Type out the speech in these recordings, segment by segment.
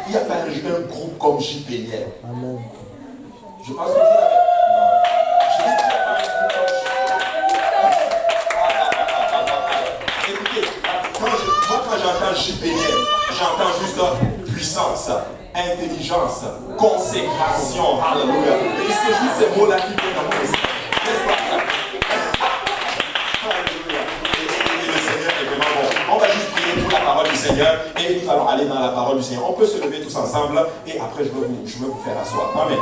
Il n'y a pas un groupe comme JPL. Amen. Je pense que vous l'avez. Je dis qu'il n'y a pas un groupe comme JPL. Écoutez, moi quand j'entends JPL, j'entends juste puissance, intelligence, consécration. Alléluia. Et c'est juste ces mots-là qui viennent dans mon esprit. N'est-ce pas? Alléluia. Et le Seigneur est vraiment bon. On va juste prier pour la parole du Seigneur et nous allons aller dans la parole du Seigneur. On peut se lever tous ensemble et après je veux vous faire asseoir. Amen.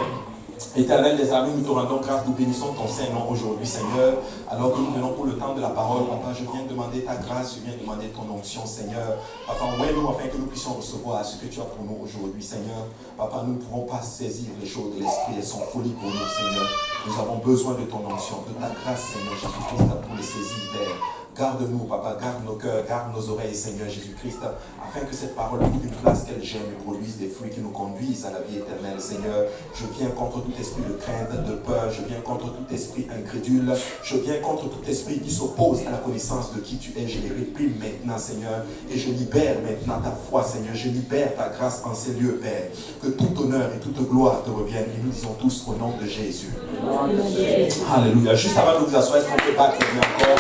Éternel des armées, nous te rendons grâce, nous bénissons ton Saint-Nom aujourd'hui, Seigneur. Alors que nous venons pour le temps de la parole, Papa, je viens demander ta grâce, je viens demander ton onction, Seigneur. Papa, envoie-nous afin que nous puissions recevoir ce que tu as pour nous aujourd'hui, Seigneur. Papa, nous ne pourrons pas saisir les choses de l'Esprit, elles sont folies pour nous, Seigneur. Nous avons besoin de ton onction, de ta grâce, Seigneur Jésus-Christ, pour les saisir, Père. Garde-nous, Papa, garde nos cœurs, garde nos oreilles, Seigneur Jésus-Christ, afin que cette parole trouve une place qu'elle gêne et produise des fruits qui nous conduisent à la vie éternelle, Seigneur. Je viens contre tout esprit de crainte, de peur, je viens contre tout esprit incrédule, je viens contre tout esprit qui s'oppose à la connaissance de qui tu es. Je les réprime maintenant, Seigneur, et je libère maintenant ta foi, Seigneur. Je libère ta grâce en ces lieux, Père. Que tout honneur et toute gloire te reviennent, et nous disons tous au nom de Jésus. Alléluia. Juste avant de vous asseoir, est-ce qu'on peut pas acclamer encore?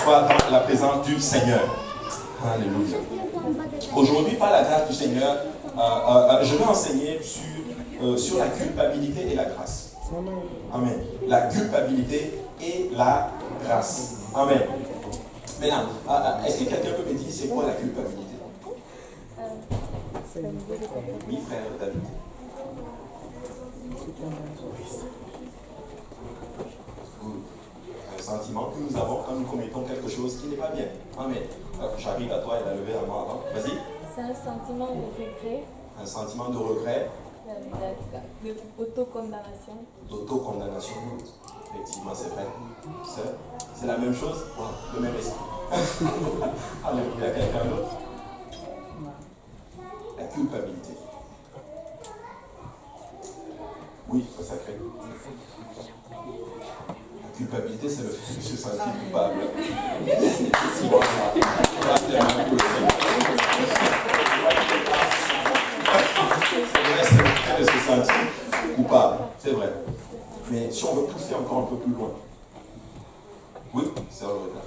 Dans la présence du Seigneur. Alléluia. Aujourd'hui, par la grâce du Seigneur, je vais enseigner sur la culpabilité et la grâce. Amen. La culpabilité et la grâce. Amen. Maintenant, est-ce que quelqu'un peut me dire c'est quoi la culpabilité? Oui, frère David. Sentiment que nous avons quand nous commettons quelque chose qui n'est pas bien. Amen. J'arrive à toi, elle a levé la main avant. Vas-y. C'est un sentiment de regret. Un sentiment de regret. D'autocondamnation. D'autocondamnation. Effectivement, c'est vrai. C'est la même chose. Wow, le même esprit. Alléluia. Quelqu'un d'autre? La culpabilité. Oui, c'est sacré. La culpabilité, c'est le fait de se sentir coupable. C'est le fait de se sentir coupable, c'est vrai. Mais si on veut pousser encore un peu plus loin. Oui, c'est un retard.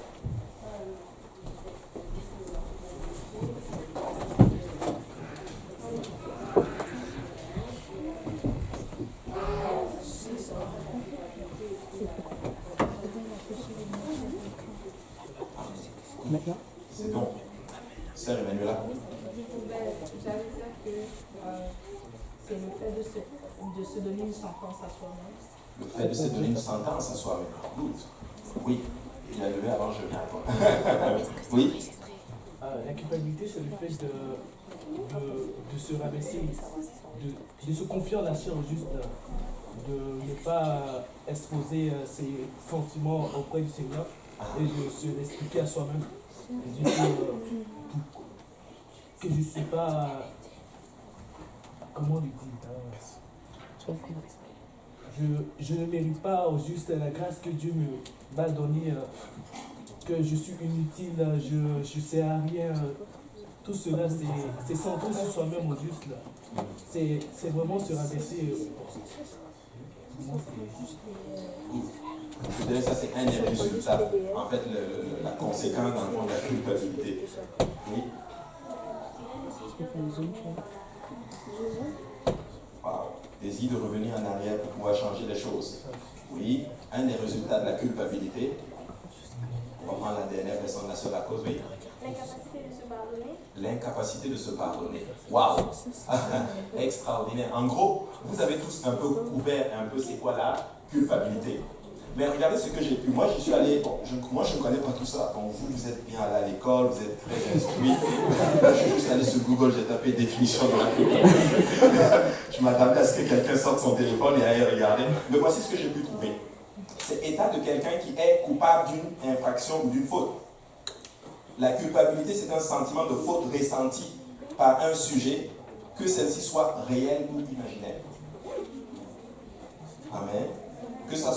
Maintenant. C'est bon. Sœur Emmanuela. J'allais dire que c'est le fait de se donner une sentence à soi-même. Le fait de se donner une sentence à soi-même. Oui. Il a levé avant, je viens à toi. Oui. La culpabilité, c'est le fait de se rabaisser, de se confier en la chair juste, de ne pas exposer ses sentiments auprès du Seigneur et de se l'expliquer à soi-même. Et dire que je ne suis pas. Comment lui dire je ne mérite pas au juste la grâce que Dieu m'a donnée, que je suis inutile, je ne sais à rien. Tout cela, c'est centré sur soi-même au juste. C'est vraiment se rabaisser. Ça, c'est un des résultats. En fait, la conséquence dans le fond de la culpabilité. Oui. Wow. Désir de revenir en arrière pour pouvoir changer les choses. Oui. Un des résultats de la culpabilité. On va prendre la dernière personne, la seule à cause. Oui. L'incapacité de se pardonner. L'incapacité de se pardonner. Waouh! Extraordinaire. En gros, vous avez tous un peu couvert un peu c'est quoi la culpabilité. Mais regardez ce que j'ai pu. Moi, j'y suis allé. Bon, moi, je ne connais pas tout ça. Bon, vous êtes bien allé à l'école, vous êtes très instruit. Je suis juste allé sur Google, j'ai tapé définition de la culpabilité. Je m'attendais à ce que quelqu'un sorte son téléphone et aille regarder. Mais voici ce que j'ai pu trouver. C'est état de quelqu'un qui est coupable d'une infraction ou d'une faute. La culpabilité, c'est un sentiment de faute ressenti par un sujet, que celle-ci soit réelle ou imaginaire.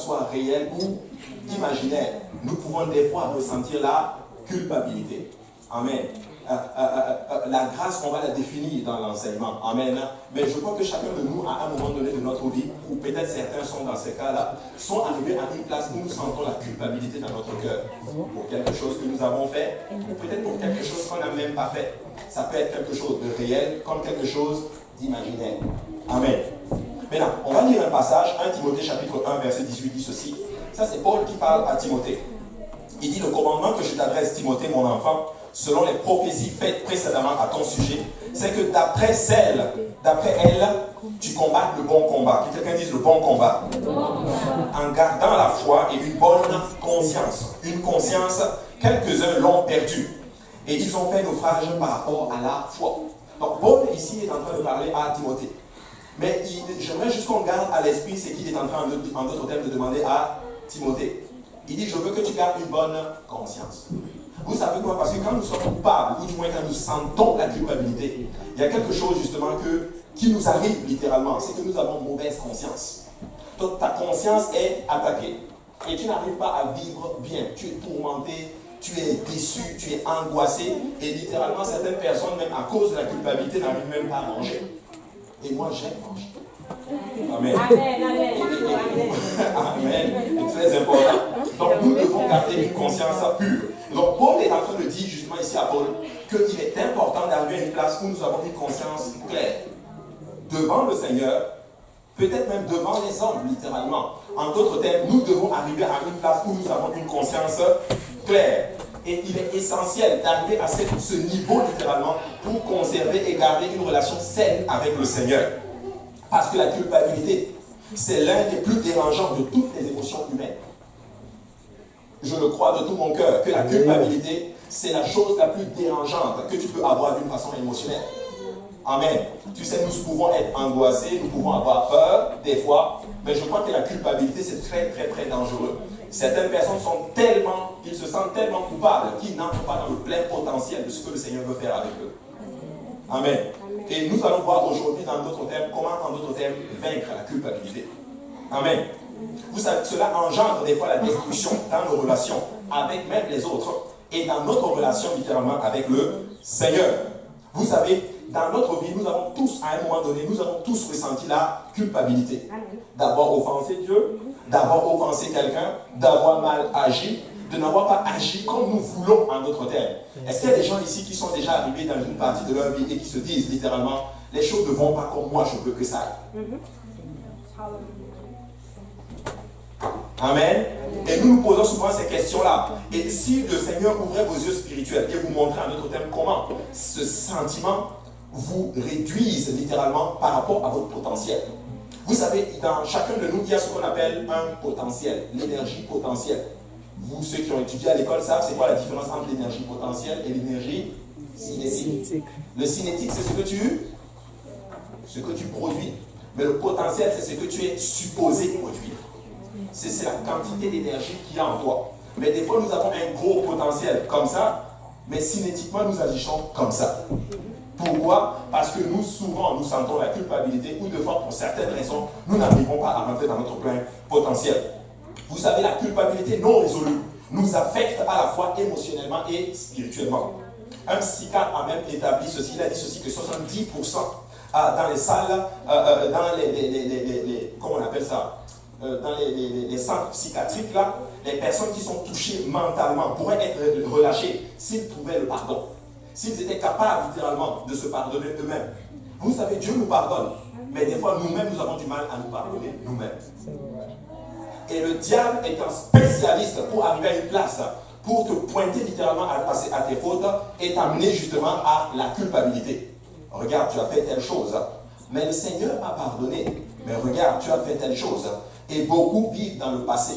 soit réel ou imaginaire, nous pouvons des fois ressentir la culpabilité. Amen. La grâce, on va la définir dans l'enseignement. Amen. Mais je crois que chacun de nous, à un moment donné de notre vie, ou peut-être certains sont dans ces cas-là, sont arrivés à une place où nous sentons la culpabilité dans notre cœur. Pour quelque chose que nous avons fait, ou peut-être pour quelque chose qu'on n'a même pas fait. Ça peut être quelque chose de réel, comme quelque chose d'imaginaire. Amen. Maintenant, on va lire un passage, 1 Timothée chapitre 1, verset 18 dit ceci. Ça, c'est Paul qui parle à Timothée. Il dit, le commandement que je t'adresse, Timothée, mon enfant, selon les prophéties faites précédemment à ton sujet, c'est que d'après elle, tu combattes le bon combat. Que quelqu'un dise le bon combat. En gardant la foi et une bonne conscience. Une conscience, quelques-uns l'ont perdue. Et ils ont fait naufrage par rapport à la foi. Donc Paul ici est en train de parler à Timothée. Mais j'aimerais juste qu'on garde à l'esprit ce qu'il est en train, en d'autres termes, de demander à Timothée. Il dit, je veux que tu gardes une bonne conscience. Vous savez quoi? Parce que quand nous sommes coupables, ou du moins quand nous sentons la culpabilité, il y a quelque chose justement qui nous arrive littéralement, c'est que nous avons mauvaise conscience. Donc ta conscience est attaquée. Et tu n'arrives pas à vivre bien. Tu es tourmenté, tu es déçu, tu es angoissé. Et littéralement, certaines personnes, même à cause de la culpabilité, n'arrivent même pas à manger. Et moi, j'aime manger. Amen. Amen. C'est très important. Donc nous devons garder une conscience pure. Donc Paul est en train de dire justement ici à Paul qu'il est important d'arriver à une place où nous avons une conscience claire. Devant le Seigneur, peut-être même devant les hommes, littéralement. En d'autres termes, nous devons arriver à une place où nous avons une conscience claire. Et il est essentiel d'arriver à ce niveau, littéralement, pour conserver et garder une relation saine avec le Seigneur. Parce que la culpabilité, c'est l'un des plus dérangeants de toutes les émotions humaines. Je le crois de tout mon cœur, que la culpabilité, c'est la chose la plus dérangeante que tu peux avoir d'une façon émotionnelle. Amen. Tu sais, nous pouvons être angoissés, nous pouvons avoir peur, des fois, mais je crois que la culpabilité, c'est très, très, très dangereux. Certaines personnes ils se sentent tellement coupables qu'ils n'entrent pas dans le plein potentiel de ce que le Seigneur veut faire avec eux. Amen. Et nous allons voir aujourd'hui, dans d'autres termes, comment, en d'autres termes, vaincre la culpabilité. Amen. Vous savez, cela engendre des fois la destruction dans nos relations avec même les autres et dans notre relation littéralement avec le Seigneur. Vous savez, dans notre vie, nous avons tous, à un moment donné, nous avons tous ressenti la culpabilité. D'avoir offensé Dieu, d'avoir offensé quelqu'un, d'avoir mal agi, de n'avoir pas agi comme nous voulons en d'autres termes. Est-ce qu'il y a des gens ici qui sont déjà arrivés dans une partie de leur vie et qui se disent littéralement, les choses ne vont pas comme moi je veux que ça aille? Amen. Et nous nous posons souvent ces questions-là. Et si le Seigneur ouvrait vos yeux spirituels et vous montrait en d'autres termes comment ce sentiment vous réduise littéralement par rapport à votre potentiel. Vous savez, dans chacun de nous, il y a ce qu'on appelle un potentiel, l'énergie potentielle. Vous, ceux qui ont étudié à l'école, savent c'est quoi la différence entre l'énergie potentielle et l'énergie cinétique. Le cinétique, c'est ce que tu produis. Mais le potentiel, c'est ce que tu es supposé produire. C'est la quantité d'énergie qu'il y a en toi. Mais des fois, nous avons un gros potentiel comme ça, mais cinétiquement, nous agissons comme ça. Pourquoi? Parce que nous, souvent, nous sentons la culpabilité ou de fois, pour certaines raisons, nous n'arrivons pas à rentrer dans notre plein potentiel. Vous savez, la culpabilité non résolue nous affecte à la fois émotionnellement et spirituellement. Un psychiatre a même établi ceci, il a dit ceci, que 70% dans les salles, dans les comment on appelle ça, dans les centres psychiatriques, là, les personnes qui sont touchées mentalement pourraient être relâchées s'ils trouvaient le pardon. S'ils étaient capables littéralement de se pardonner eux-mêmes. Vous savez, Dieu nous pardonne, mais des fois nous-mêmes nous avons du mal à nous pardonner nous-mêmes. Et le diable est un spécialiste pour arriver à une place, pour te pointer littéralement à passer à tes fautes et t'amener justement à la culpabilité. Regarde, tu as fait telle chose, mais le Seigneur m'a pardonné. Mais regarde, tu as fait telle chose. Et beaucoup vivent dans le passé.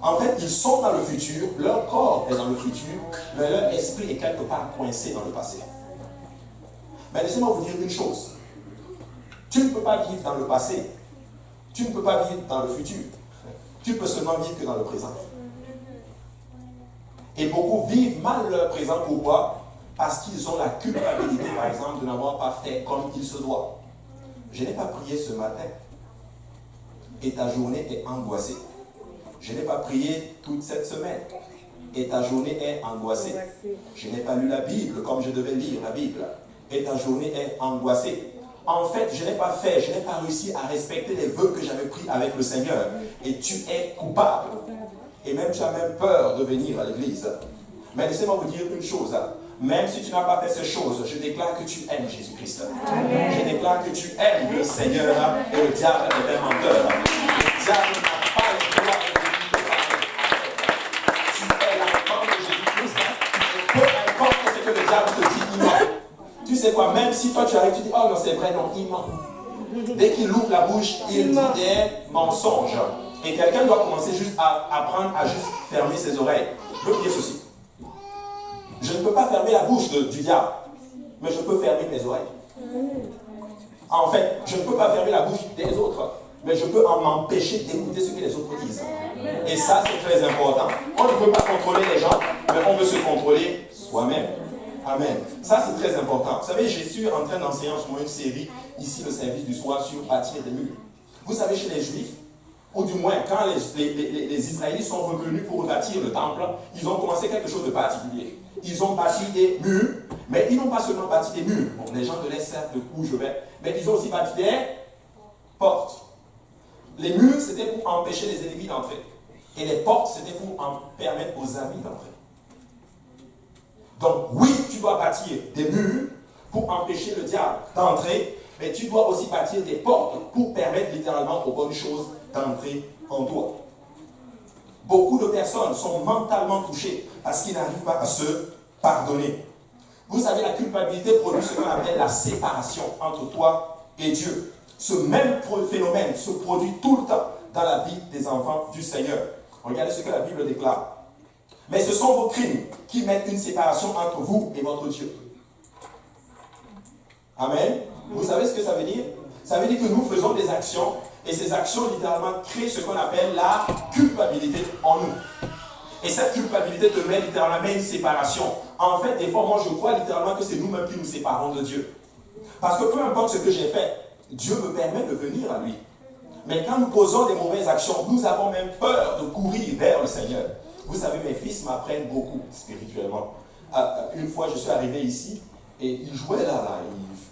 En fait, ils sont dans le futur, leur corps est dans le futur, mais leur esprit est quelque part coincé dans le passé. Mais laissez-moi vous dire une chose. Tu ne peux pas vivre dans le passé. Tu ne peux pas vivre dans le futur. Tu peux seulement vivre que dans le présent. Et beaucoup vivent mal leur présent. Pourquoi? Parce qu'ils ont la culpabilité, par exemple, de n'avoir pas fait comme il se doit. Je n'ai pas prié ce matin. Et ta journée est angoissée. je n'ai pas prié toute cette semaine. Et ta journée est angoissée. Je n'ai pas lu la Bible comme je devais lire la Bible. Et ta journée est angoissée. En fait, je n'ai pas réussi à respecter les vœux que j'avais pris avec le Seigneur. Et tu es coupable. Et même tu as même peur de venir à l'église. Mais laissez-moi vous dire une chose. Même si tu n'as pas fait ces choses, je déclare que tu aimes Jésus-Christ. Je déclare que tu aimes le Seigneur et le diable est un menteur. Le diable n'a pas le droit de tu es l'enfant de Jésus-Christ. Peu importe ce que le diable te dit, il ment. Tu sais quoi, même si toi tu arrives, tu dis, oh non, c'est vrai, non, il ment. Dès qu'il ouvre la bouche, il dit des mensonges. Et quelqu'un doit commencer juste à apprendre à juste fermer ses oreilles. Je veux dire ceci. Je ne peux pas fermer la bouche du diable, mais je peux fermer mes oreilles. En fait, je ne peux pas fermer la bouche des autres, mais je peux m'empêcher d'écouter ce que les autres disent. Et ça, c'est très important. On ne peut pas contrôler les gens, mais on peut se contrôler soi-même. Amen. Ça, c'est très important. Vous savez, je suis en train d'enseigner en ce moment une série, ici, le service du soir, sur bâtir des murs. Vous savez, chez les Juifs, ou du moins, quand les Israélites sont revenus pour bâtir le temple, ils ont commencé quelque chose de particulier. Ils ont bâti des murs, mais ils n'ont pas seulement bâti des murs. Bon, les gens de l'Est savent de où je vais, mais ils ont aussi bâti des portes. Les murs, c'était pour empêcher les ennemis d'entrer. Et les portes, c'était pour en permettre aux amis d'entrer. Donc, oui, tu dois bâtir des murs pour empêcher le diable d'entrer, mais tu dois aussi bâtir des portes pour permettre littéralement aux bonnes choses d'entrer en toi. Beaucoup de personnes sont mentalement touchées parce qu'ils n'arrivent pas à se pardonner. Vous savez, la culpabilité produit ce qu'on appelle la séparation entre toi et Dieu. Ce même phénomène se produit tout le temps dans la vie des enfants du Seigneur. Regardez ce que la Bible déclare. Mais ce sont vos crimes qui mettent une séparation entre vous et votre Dieu. Amen. Vous savez ce que ça veut dire? Ça veut dire que nous faisons des actions et ces actions littéralement créent ce qu'on appelle la culpabilité en nous. Et cette culpabilité te met littéralement une séparation. En fait, des fois, moi je crois littéralement que c'est nous-mêmes qui nous séparons de Dieu. Parce que peu importe ce que j'ai fait, Dieu me permet de venir à lui. Mais quand nous posons des mauvaises actions, nous avons même peur de courir vers le Seigneur. Vous savez, mes fils m'apprennent beaucoup spirituellement. Une fois, je suis arrivé ici et ils jouaient là,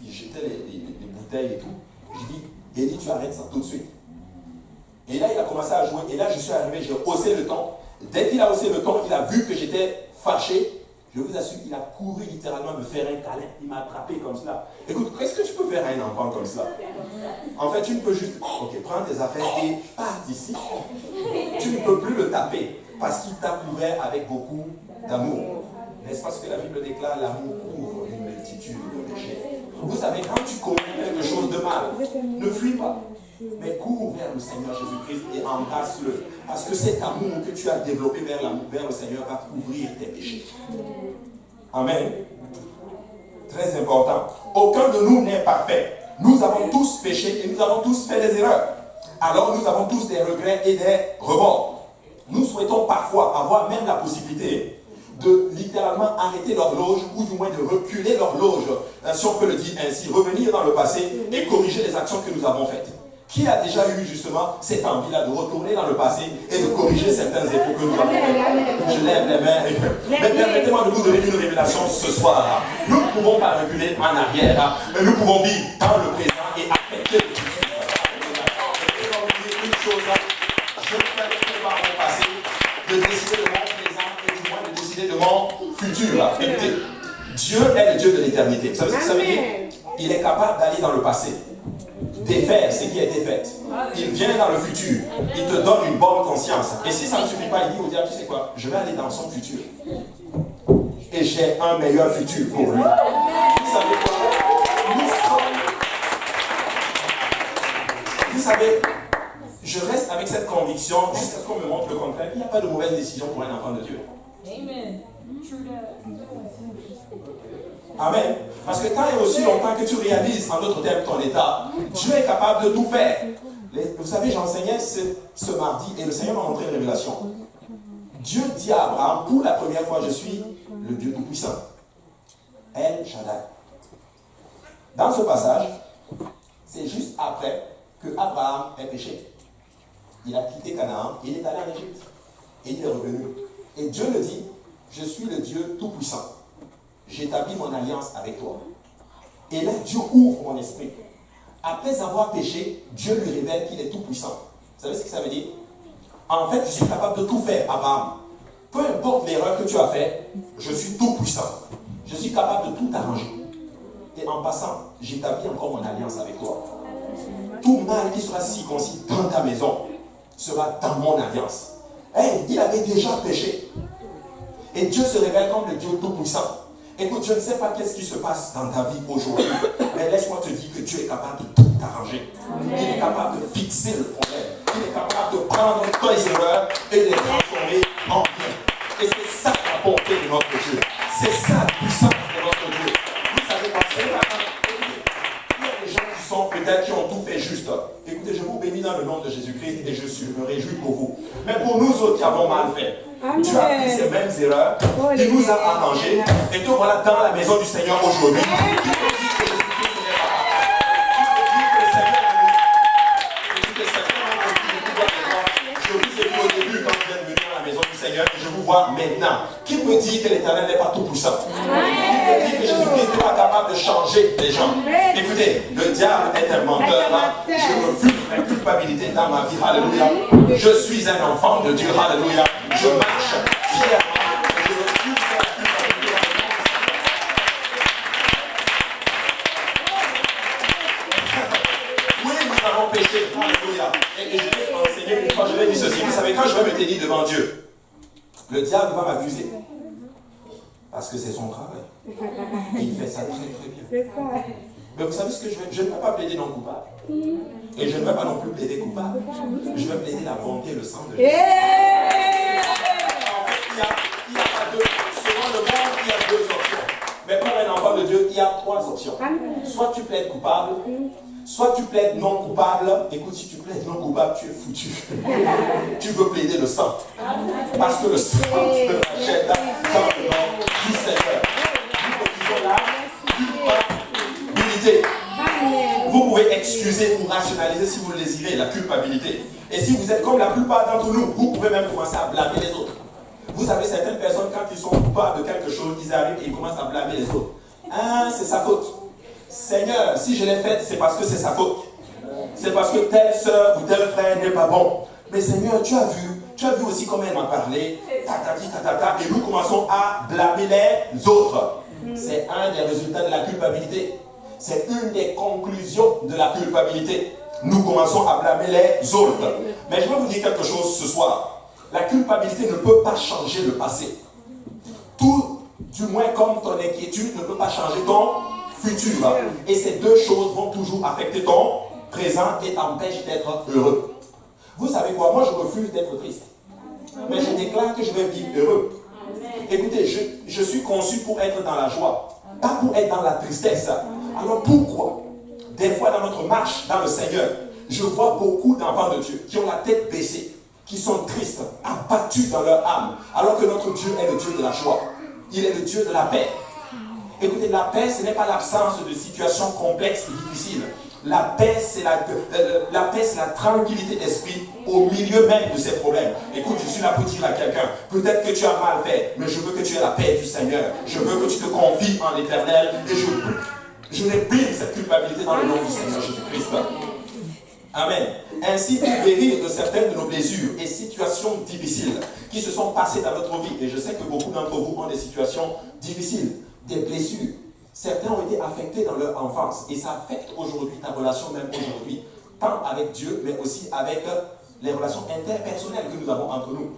ils jetaient les bouteilles et tout. Je dis, Eddie, tu arrêtes ça tout de suite. Et là, il a commencé à jouer. Et là, je suis arrivé, j'ai haussé le ton. Dès qu'il a haussé le ton, il a vu que j'étais fâché. Je vous assure, il a couru littéralement me faire un câlin. Il m'a attrapé comme cela. Écoute, qu'est-ce que tu peux faire à un enfant comme cela? En fait, tu ne peux juste, ok, prends tes affaires et pars d'ici. Tu ne peux plus le taper parce qu'il t'a couvert avec beaucoup d'amour. N'est-ce pas ce que la Bible déclare? L'amour couvre une multitude de péchés. Vous savez, quand tu commets quelque chose de mal, ne fuis pas, mais cours vers le Seigneur Jésus-Christ et embrasse-le. Parce que cet amour que tu as développé vers le Seigneur va couvrir tes péchés. Amen. Très important. Aucun de nous n'est parfait. Nous avons tous péché et nous avons tous fait des erreurs. Alors nous avons tous des regrets et des remords. Nous souhaitons parfois avoir même la possibilité de littéralement arrêter l'horloge ou du moins de reculer l'horloge, si on peut le dire ainsi, revenir dans le passé et corriger les actions que nous avons faites. Qui a déjà eu justement cette envie-là de retourner dans le passé et de corriger certains défauts que nous avons fait? Je lève les mains. Mais permettez-moi de vous donner une révélation ce soir. Nous ne pouvons pas reculer en arrière, mais nous pouvons vivre dans le présent et affecter le futur. Je vais vous dire une chose, je ne permettrai pas à mon passé de décider de mon présent et du moins de décider de mon futur. Écoutez, Dieu est le Dieu de l'éternité. Vous savez ce que ça veut dire? Il est capable d'aller dans le passé, défaire ce qui a été fait. Il vient dans le futur. Il te donne une bonne conscience. Et si ça ne suffit pas, il dit au diable, tu sais quoi, je vais aller dans son futur. Et j'ai un meilleur futur pour lui. Vous savez quoi? Vous savez, je reste avec cette conviction jusqu'à ce qu'on me montre le contraire. Il n'y a pas de mauvaise décision pour un enfant de Dieu. Amen. Amen. Parce que tant et aussi longtemps que tu réalises en d'autres termes ton état, Dieu est capable de tout faire. Vous savez, j'enseignais ce mardi et le Seigneur m'a montré une révélation. Dieu dit à Abraham, pour la première fois, je suis le Dieu Tout-Puissant. El Shaddai. Dans ce passage, c'est juste après que Abraham ait péché. Il a quitté Canaan, il est allé en Égypte. Et il est revenu. Et Dieu le dit, je suis le Dieu Tout-Puissant. J'établis mon alliance avec toi. Et là, Dieu ouvre mon esprit. Après avoir péché, Dieu lui révèle qu'il est Tout-Puissant. Vous savez ce que ça veut dire? En fait, je suis capable de tout faire, Abraham. Peu importe l'erreur que tu as faite, je suis Tout-Puissant. Je suis capable de tout arranger. Et en passant, j'établis encore mon alliance avec toi. Tout mal qui sera circoncis dans ta maison sera dans mon alliance. Hey, il avait déjà péché. Et Dieu se révèle comme le Dieu Tout-Puissant. Écoute, je ne sais pas qu'est-ce qui se passe dans ta vie aujourd'hui, mais laisse-moi te dire que Dieu est capable de tout arranger. Il est capable de fixer le problème. Il est capable de prendre tes erreurs et de les transformer en bien. Et c'est ça la bonté de notre Dieu. C'est ça la puissance de notre Dieu. Vous savez quoi? Il y a des gens qui sont peut-être qui ont tout fait juste. Écoutez, je vous bénis dans le nom de Jésus-Christ et je me réjouis pour vous. Mais pour nous autres qui avons mal fait, Dieu a pris ces mêmes erreurs, il nous a arrangés, et te voilà dans la maison du Seigneur aujourd'hui. Qui te dit que Jésus-Christ n'est pas parfait? Qui te dit que le Seigneur, je vous ai vu au début quand vous êtes venus dans la maison du Seigneur, et je vous vois maintenant. Qui me dit que l'Éternel n'est pas tout puissant? Qui me dit que Jésus-Christ n'est pas capable de changer les gens? Écoutez, le diable est un menteur. Je refuse la culpabilité dans ma vie. Alléluia. Je suis un enfant de Dieu. Alléluia. Je marche fièrement. Je refuse la culpabilité. Oui, nous avons péché. Alléluia. Et je vais enseigner une fois, je vais dire ceci. Vous savez, quand je vais me tenir devant Dieu, le diable va m'accuser. Parce que c'est son travail. Et il fait ça très très bien. Mais vous savez ce que je vais? Je ne vais pas plaider non coupable. Et je ne vais pas non plus plaider coupable. Je vais plaider la bonté et le sang de Jésus. En fait, il n'y a pas deux. Selon le monde, il y a deux options. Mais pour un enfant de Dieu, il y a trois options. Soit tu plaides coupable, soit tu plaides non coupable. Écoute, si tu plaides non coupable, tu es foutu. Tu veux plaider le sang. Parce que le sang te rachète dans le nom du Seigneur. Nous refusons la culpabilité. Vous pouvez excuser ou rationaliser si vous le désirez, la culpabilité. Et si vous êtes comme la plupart d'entre nous, vous pouvez même commencer à blâmer les autres. Vous savez, certaines personnes, quand ils sont coupables de quelque chose, ils arrivent et ils commencent à blâmer les autres. Ah, c'est sa faute. Seigneur, si je l'ai faite, c'est parce que c'est sa faute. C'est parce que telle soeur ou tel frère n'est pas bon. Mais Seigneur, tu as vu aussi comment elle m'a parlé. Et nous commençons à blâmer les autres. C'est un des résultats de la culpabilité. C'est une des conclusions de la culpabilité. Nous commençons à blâmer les autres. Mais je vais vous dire quelque chose ce soir. La culpabilité ne peut pas changer le passé. Tout, du moins comme ton inquiétude, ne peut pas changer ton futur. Et ces deux choses vont toujours affecter ton présent et t'empêchent d'être heureux. Vous savez quoi? Moi, je refuse d'être triste. Mais je déclare que je vais vivre heureux. Écoutez, je suis conçu pour être dans la joie, pas pour être dans la tristesse. Alors pourquoi? Des fois dans notre marche dans le Seigneur, je vois beaucoup d'enfants de Dieu qui ont la tête baissée, qui sont tristes, abattus dans leur âme, alors que notre Dieu est le Dieu de la joie. Il est le Dieu de la paix. Écoutez, la paix, ce n'est pas l'absence de situations complexes et difficiles. La paix, c'est la tranquillité d'esprit au milieu même de ces problèmes. Écoute, je suis là pour dire à quelqu'un, peut-être que tu as mal fait, mais je veux que tu aies la paix du Seigneur. Je veux que tu te confies en l'Éternel et je réprime cette culpabilité dans le nom du Seigneur Jésus-Christ. Amen. Ainsi, pour guérir de certaines de nos blessures et situations difficiles qui se sont passées dans notre vie, et je sais que beaucoup d'entre vous ont des situations difficiles, des blessures. Certains ont été affectés dans leur enfance et ça affecte aujourd'hui ta relation même aujourd'hui, tant avec Dieu, mais aussi avec les relations interpersonnelles que nous avons entre nous.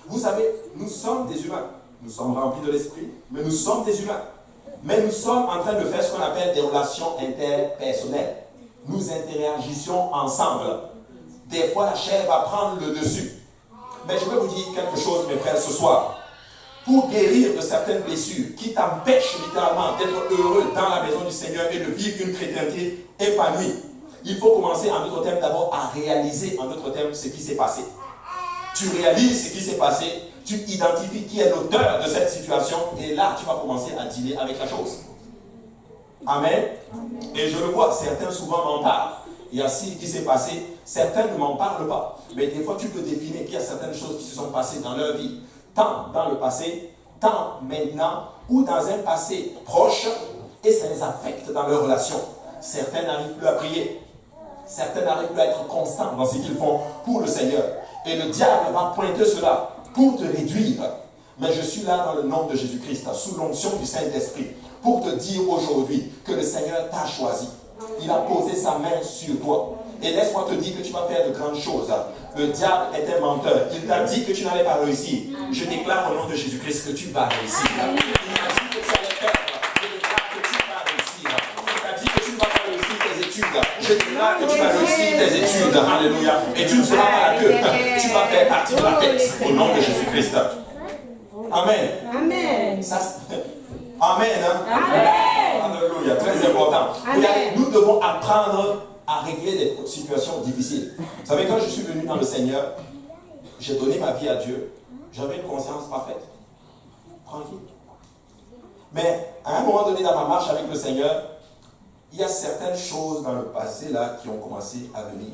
Vous savez, nous sommes des humains. Nous sommes remplis de l'esprit, mais nous sommes des humains. Mais nous sommes en train de faire ce qu'on appelle des relations interpersonnelles. Nous interagissions ensemble. Des fois, la chair va prendre le dessus. Mais je vais vous dire quelque chose, mes frères, ce soir. Pour guérir de certaines blessures qui t'empêchent littéralement d'être heureux dans la maison du Seigneur et de vivre une chrétienté épanouie, il faut commencer en d'autres termes d'abord à réaliser en d'autres termes ce qui s'est passé. Tu réalises ce qui s'est passé, tu identifies qui est l'auteur de cette situation et là tu vas commencer à dealer avec la chose. Amen. Et je le vois, certains souvent m'en parlent. Il y a ci qui s'est passé, Certains ne m'en parlent pas. Mais des fois, tu peux définir qu'il y a certaines choses qui se sont passées dans leur vie, tant dans le passé, tant maintenant, ou dans un passé proche, et ça les affecte dans leurs relations. Certains n'arrivent plus à prier. Certains n'arrivent plus à être constants dans ce qu'ils font pour le Seigneur. Et le diable va pointer cela pour te réduire. Mais je suis là dans le nom de Jésus-Christ, sous l'onction du Saint-Esprit, pour te dire aujourd'hui que le Seigneur t'a choisi. Il a posé sa main sur toi. Et laisse-moi te dire que tu vas faire de grandes choses. Le diable est un menteur. Il t'a dit que tu n'allais pas réussir. Je déclare au nom de Jésus-Christ que tu vas réussir. Il t'a dit que tu allais perdre. Je déclare que tu vas réussir. Il t'a dit que tu ne vas pas réussir tes études. Je déclare que tu vas réussir tes études. Alléluia. Et tu ne seras pas la queue. Tu vas faire partie de la tête. Au nom de Jésus-Christ. Amen. Amen. Ça, amen. Amen. Alléluia. Très important. Regardez, nous devons apprendre à régler des situations difficiles. Vous savez, quand je suis venu dans le Seigneur, j'ai donné ma vie à Dieu. J'avais une conscience parfaite. Tranquille. Mais à un moment donné dans ma marche avec le Seigneur, il y a certaines choses dans le passé là qui ont commencé à venir.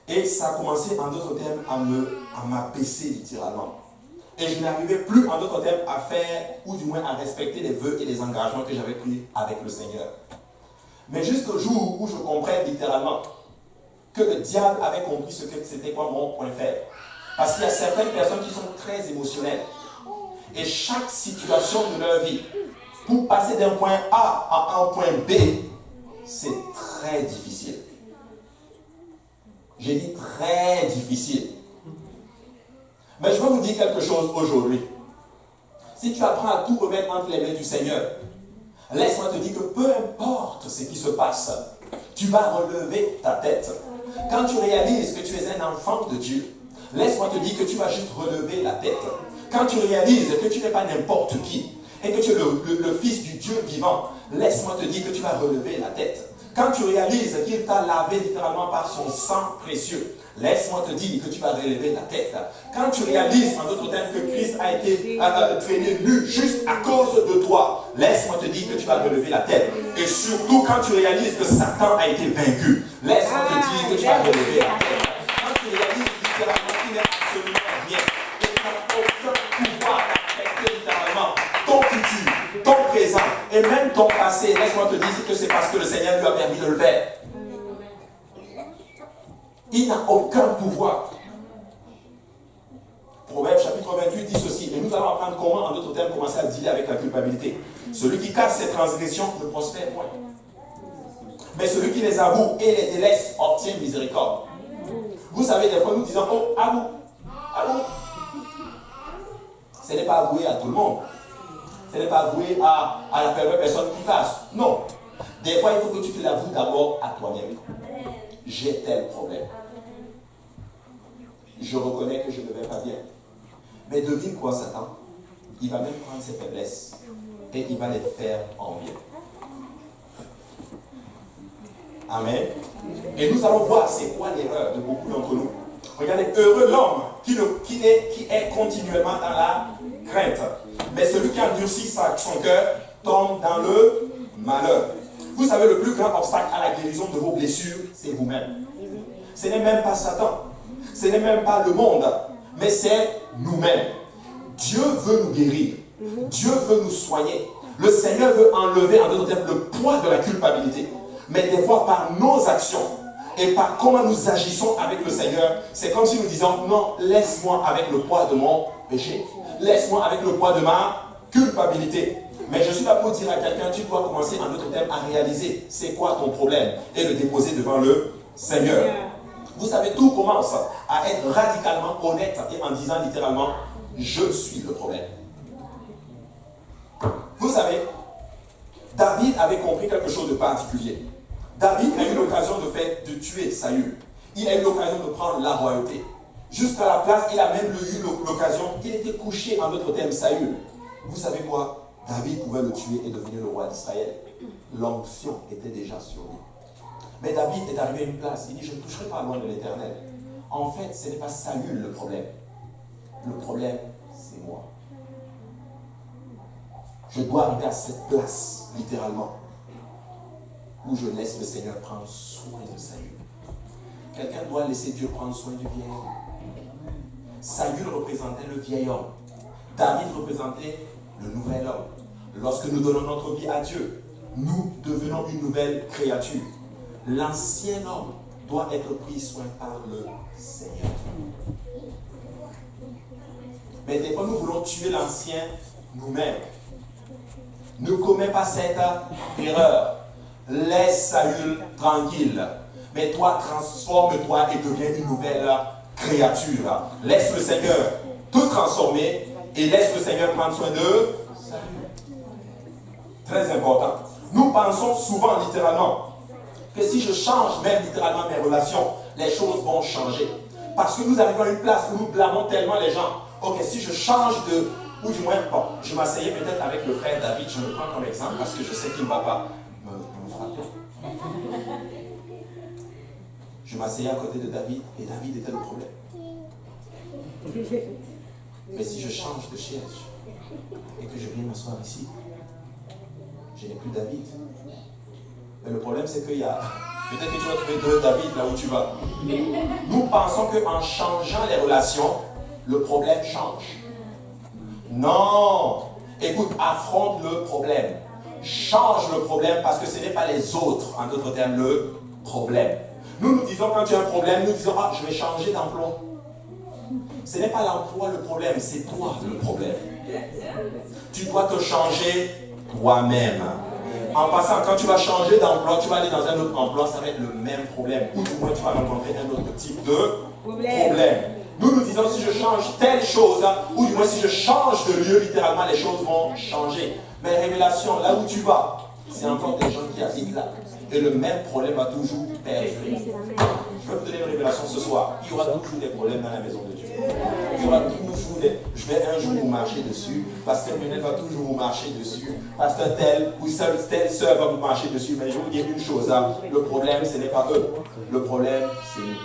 Et ça a commencé en d'autres termes à m'abaisser littéralement. Et je n'arrivais plus en d'autres termes à faire, ou du moins à respecter les vœux et les engagements que j'avais pris avec le Seigneur. Mais jusqu'au jour où je comprends littéralement que le diable avait compris ce que c'était quoi mon point faible. Parce qu'il y a certaines personnes qui sont très émotionnelles. Et chaque situation de leur vie, pour passer d'un point A à un point B, c'est très difficile. J'ai dit très difficile. Mais je veux vous dire quelque chose aujourd'hui. Si tu apprends à tout remettre entre les mains du Seigneur, laisse-moi te dire que peu importe ce qui se passe, tu vas relever ta tête. Quand tu réalises que tu es un enfant de Dieu, laisse-moi te dire que tu vas juste relever la tête. Quand tu réalises que tu n'es pas n'importe qui et que tu es le Fils du Dieu vivant, laisse-moi te dire que tu vas relever la tête. Quand tu réalises qu'il t'a lavé littéralement par son sang précieux, laisse-moi te dire que tu vas relever la tête. Quand tu réalises, en d'autres termes, que Christ a été traîné nu juste à cause de toi, laisse-moi te dire que tu vas relever la tête. Et surtout, quand tu réalises que Satan a été vaincu, laisse-moi te dire que tu vas relever la tête. Quand tu réalises littéralement qu'il n'est absolument rien, et qu'il n'a aucun pouvoir d'affecter littéralement ton futur, ton présent, et même ton passé, laisse-moi te dire que c'est parce que le Seigneur lui a permis de le faire. Il n'a aucun pouvoir. Proverbe chapitre 28 dit ceci, et nous allons apprendre comment, en d'autres termes, commencer à dealer avec la culpabilité. Celui qui cache ses transgressions ne prospère point. Mais celui qui les avoue et les délaisse obtient miséricorde. Vous savez, des fois nous disons, oh, avoue, avoue. Ce n'est pas avoué à tout le monde. Ce n'est pas avoué à la première personne qui passe. Non. Des fois, il faut que tu te l'avoues d'abord à toi-même. J'ai tel problème. Je reconnais que je ne vais pas bien. Mais devine quoi, Satan? Il va même prendre ses faiblesses et il va les faire en bien. Amen. Et nous allons voir c'est quoi l'erreur de beaucoup d'entre nous. Regardez, heureux l'homme qui est continuellement dans la crainte. Mais celui qui endurcit son cœur tombe dans le malheur. Vous savez, le plus grand obstacle à la guérison de vos blessures, c'est vous-même. Ce n'est même pas Satan. Ce n'est même pas le monde. Mais c'est nous-mêmes. Dieu veut nous guérir. Dieu veut nous soigner. Le Seigneur veut enlever, en d'autres termes, le poids de la culpabilité. Mais des fois, par nos actions et par comment nous agissons avec le Seigneur, c'est comme si nous disons, non, laisse-moi avec le poids de mon péché. Laisse-moi avec le poids de ma culpabilité. Mais je suis là pour dire à quelqu'un, tu dois commencer en d'autres termes à réaliser c'est quoi ton problème et le déposer devant le Seigneur. Vous savez, tout commence à être radicalement honnête et en disant littéralement, je suis le problème. Vous savez, David avait compris quelque chose de particulier. David a eu l'occasion de tuer Saül. Il a eu l'occasion de prendre la royauté. Jusqu'à la place, il a même eu l'occasion, il était couché en d'autres termes, Saül. Vous savez quoi? David pouvait le tuer et devenir le roi d'Israël. L'onction était déjà sur lui. Mais David est arrivé à une place, il dit, je ne toucherai pas loin de l'Éternel. En fait, ce n'est pas Saül le problème. Le problème, c'est moi. Je dois arriver à cette place, littéralement. ou je laisse le Seigneur prendre soin de Saül. Quelqu'un doit laisser Dieu prendre soin du vieil homme. Saül représentait le vieil homme. David représentait le nouvel homme. Lorsque nous donnons notre vie à Dieu, nous devenons une nouvelle créature. L'ancien homme doit être pris soin par le Seigneur. Mais des fois, nous voulons tuer l'ancien nous-mêmes. Ne commets pas cette erreur. Laisse Saül tranquille. Mais toi, transforme-toi et deviens une nouvelle créature. Laisse le Seigneur te transformer et laisse le Seigneur prendre soin de Saül. Très important. Nous pensons souvent littéralement que si je change même littéralement mes relations, les choses vont changer. Parce que nous arrivons à une place où nous blâmons tellement les gens. Ok, si je change de... Ou du moins, bon, je m'asseyais peut-être avec le frère David, je le prends comme exemple parce que je sais qu'il ne va pas me frapper. Je m'asseyais à côté de David et David était le problème. Mais si je change de siège et que je viens m'asseoir ici, je n'ai plus David. Mais le problème, c'est qu'il y a... Peut-être que tu vas trouver deux David là où tu vas. Nous pensons qu'en changeant les relations, le problème change. Non! Écoute, affronte le problème. Change le problème parce que ce n'est pas les autres, en d'autres termes, le problème. Nous disons quand tu as un problème, nous disons, ah, je vais changer d'emploi. Ce n'est pas l'emploi le problème, c'est toi le problème. Tu dois te changer toi-même. En passant, quand tu vas changer d'emploi, tu vas aller dans un autre emploi, ça va être le même problème. Ou du moins, tu vas rencontrer un autre type de problème. Nous disons, si je change telle chose, ou du moins si je change de lieu, littéralement, les choses vont changer. Mais révélation, là où tu vas, c'est encore des gens qui habitent là. Et le même problème va toujours perdurer. Je vais vous donner une révélation ce soir. Il y aura toujours des problèmes dans la maison de Dieu. Il y aura toujours des... Je vais un jour vous marcher dessus. Pasteur Menel va toujours vous marcher dessus. Pasteur tel ou telle sœur va vous marcher dessus. Mais je vais vous dire une chose. Le problème, ce n'est pas eux. Le problème, c'est nous.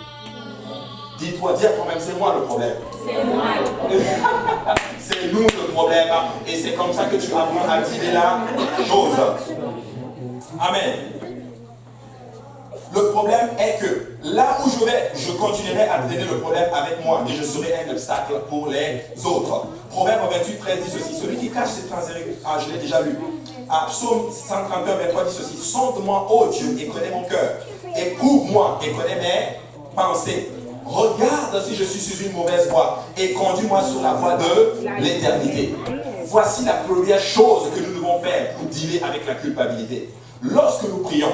Dis-toi, dis quand même, c'est moi le problème. C'est moi le problème. C'est nous le problème. Et c'est comme ça que tu apprends à tirer la chose. Amen. Le problème est que là où je vais, je continuerai à traiter le problème avec moi, mais je serai un obstacle pour les autres. Proverbe 28, 13 dit ceci: celui qui cache ses transgressions, je l'ai déjà lu. Psaume 131, 23 dit ceci: sonde-moi, ô Dieu, et connais mon cœur. Éprouve-moi et connais mes pensées. Regarde si je suis sur une mauvaise voie et conduis-moi sur la voie de l'éternité. Voici la première chose que nous devons faire pour dealer avec la culpabilité. Lorsque nous prions,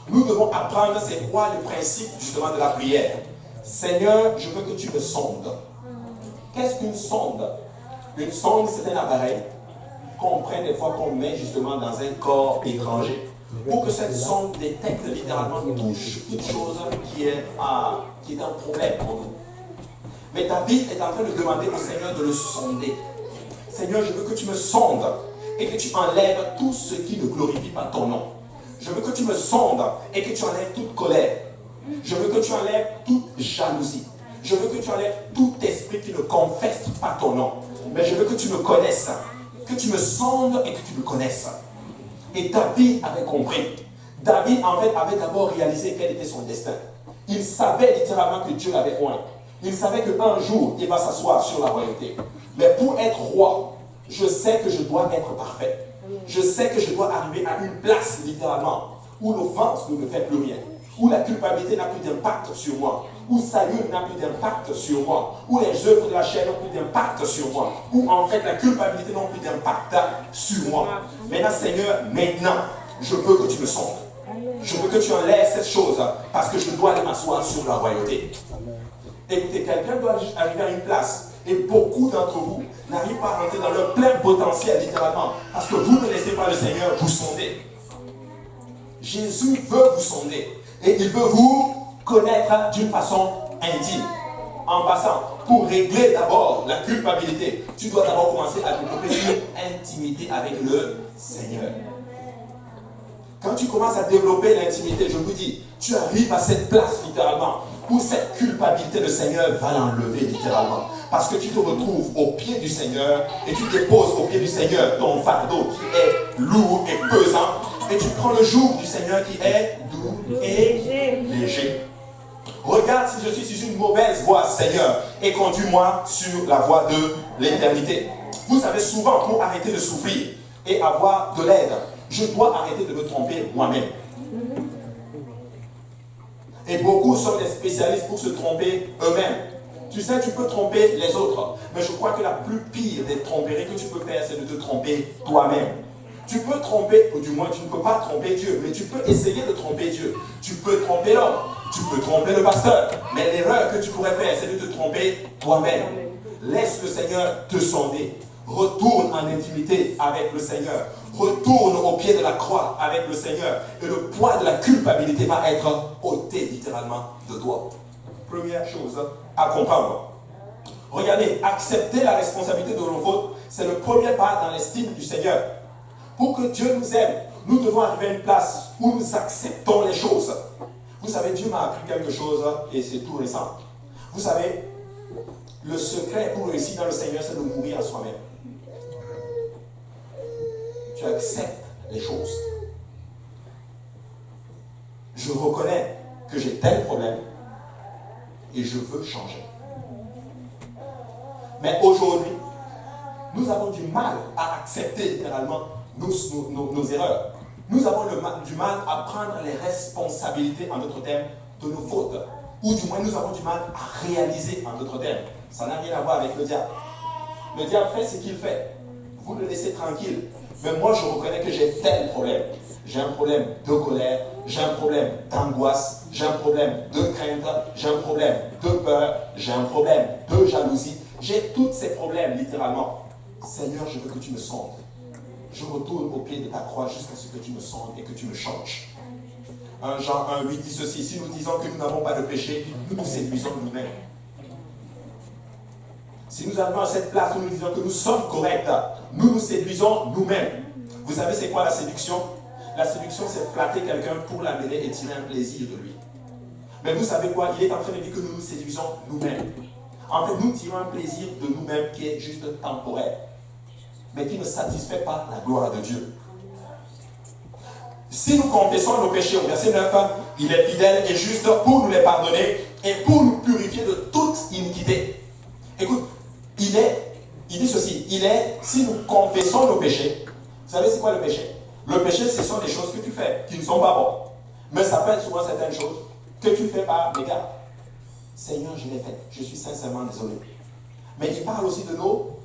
nous devons apprendre c'est quoi le principe justement de la prière. Seigneur, je veux que tu me sondes. Qu'est-ce qu'une sonde? Une sonde, c'est un appareil qu'on prend des fois, qu'on met justement dans un corps étranger pour que cette sonde détecte littéralement toute chose qui est un problème pour nous. Mais David est en train de demander au Seigneur de le sonder. Seigneur, je veux que tu me sondes et que tu enlèves tout ce qui ne glorifie pas ton nom. Je veux que tu me sondes et que tu enlèves toute colère. Je veux que tu enlèves toute jalousie. Je veux que tu enlèves tout esprit qui ne confesse pas ton nom. Mais je veux que tu me connaisses, que tu me sondes et que tu me connaisses. Et David avait compris. David, en fait, avait d'abord réalisé quel était son destin. Il savait littéralement que Dieu l'avait oint. Il savait qu'un jour, il va s'asseoir sur la royauté. Mais pour être roi, je sais que je dois être parfait. Je sais que je dois arriver à une place, littéralement, où l'offense ne me fait plus rien. Où la culpabilité n'a plus d'impact sur moi. Où Saül n'a plus d'impact sur moi. Où les œuvres de la chair n'ont plus d'impact sur moi. Où en fait la culpabilité n'a plus d'impact sur moi. Maintenant, Seigneur, maintenant, je veux que tu me sondes. Je veux que tu enlèves cette chose parce que je dois aller m'asseoir sur la royauté. Écoutez, quelqu'un doit arriver à une place. Et beaucoup d'entre vous n'arrivent pas à rentrer dans leur plein potentiel, littéralement. Parce que vous ne laissez pas le Seigneur vous sonder. Jésus veut vous sonder. Et il veut vous connaître d'une façon intime. En passant, pour régler d'abord la culpabilité, tu dois d'abord commencer à développer une intimité avec le Seigneur. Quand tu commences à développer l'intimité, je vous dis, tu arrives à cette place littéralement où cette culpabilité, le Seigneur va l'enlever littéralement. Parce que tu te retrouves au pied du Seigneur et tu déposes au pied du Seigneur ton fardeau qui est lourd et pesant. et tu prends le joug du Seigneur qui est doux et léger. Regarde si je suis sur une mauvaise voie, Seigneur, et conduis-moi sur la voie de l'éternité. Vous savez, souvent, pour arrêter de souffrir et avoir de l'aide, je dois arrêter de me tromper moi-même. Et beaucoup sont des spécialistes pour se tromper eux-mêmes. Tu sais, tu peux tromper les autres, mais je crois que la plus pire des tromperies que tu peux faire, c'est de te tromper toi-même. Tu peux tromper, ou du moins tu ne peux pas tromper Dieu, mais tu peux essayer de tromper Dieu. Tu peux tromper l'homme, tu peux tromper le pasteur, mais l'erreur que tu pourrais faire, c'est de te tromper toi-même. Laisse le Seigneur te sonder. Retourne en intimité avec le Seigneur. Retourne au pied de la croix avec le Seigneur. Et le poids de la culpabilité va être ôté littéralement de toi. Première chose à comprendre. Regardez, accepter la responsabilité de nos fautes, c'est le premier pas dans l'estime du Seigneur. Pour que Dieu nous aime, nous devons arriver à une place où nous acceptons les choses. Vous savez, Dieu m'a appris quelque chose et c'est tout récent. Vous savez, le secret pour réussir dans le Seigneur, c'est de mourir à soi-même. Tu acceptes les choses. Je reconnais que j'ai tel problème et je veux changer. Mais aujourd'hui, nous avons du mal à accepter littéralement nos erreurs. Nous avons du mal à prendre les responsabilités, en d'autres termes, de nos fautes. Ou du moins, nous avons du mal à réaliser, en d'autres termes. Ça n'a rien à voir avec le diable. Le diable fait ce qu'il fait. Vous le laissez tranquille. Mais moi, je reconnais que j'ai tel problème. J'ai un problème de colère, j'ai un problème d'angoisse, j'ai un problème de crainte, j'ai un problème de peur, j'ai un problème de jalousie. J'ai tous ces problèmes, littéralement. Seigneur, je veux que tu me sondes. Je retourne au pied de ta croix jusqu'à ce que tu me sondes et que tu me changes. 1 Jean 1,8 dit ceci: si nous disons que nous n'avons pas de péché, nous nous séduisons nous-mêmes. Si nous arrivons à cette place où nous disons que nous sommes corrects, nous nous séduisons nous-mêmes. Vous savez c'est quoi la séduction? La séduction, c'est flatter quelqu'un pour l'amener et tirer un plaisir de lui. Mais vous savez quoi? Il est en train de dire que nous nous séduisons nous-mêmes. En fait, nous tirons un plaisir de nous-mêmes qui est juste temporaire, mais qui ne satisfait pas la gloire de Dieu. Si nous confessons nos péchés, au verset 9, il est fidèle et juste pour nous les pardonner et pour nous purifier de toute iniquité. Écoute, il dit ceci, si nous confessons nos péchés, vous savez c'est quoi le péché? Le péché, ce sont des choses que tu fais, qui ne sont pas bonnes. Mais ça peut être souvent certaines choses que tu fais par égard. Seigneur, je l'ai fait, je suis sincèrement désolé. Mais il parle aussi de nos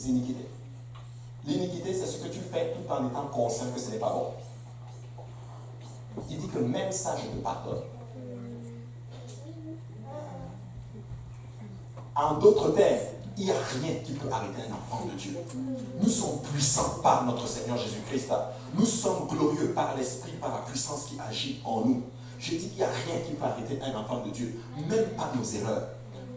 iniquités. L'iniquité, c'est ce que tu fais tout en étant conscient que ce n'est pas bon. Il dit que même ça, je te pardonne. En d'autres termes, il n'y a rien qui peut arrêter un enfant de Dieu. Nous sommes puissants par notre Seigneur Jésus-Christ. Nous sommes glorieux par l'Esprit, par la puissance qui agit en nous. Je dis qu'il n'y a rien qui peut arrêter un enfant de Dieu, même pas nos erreurs.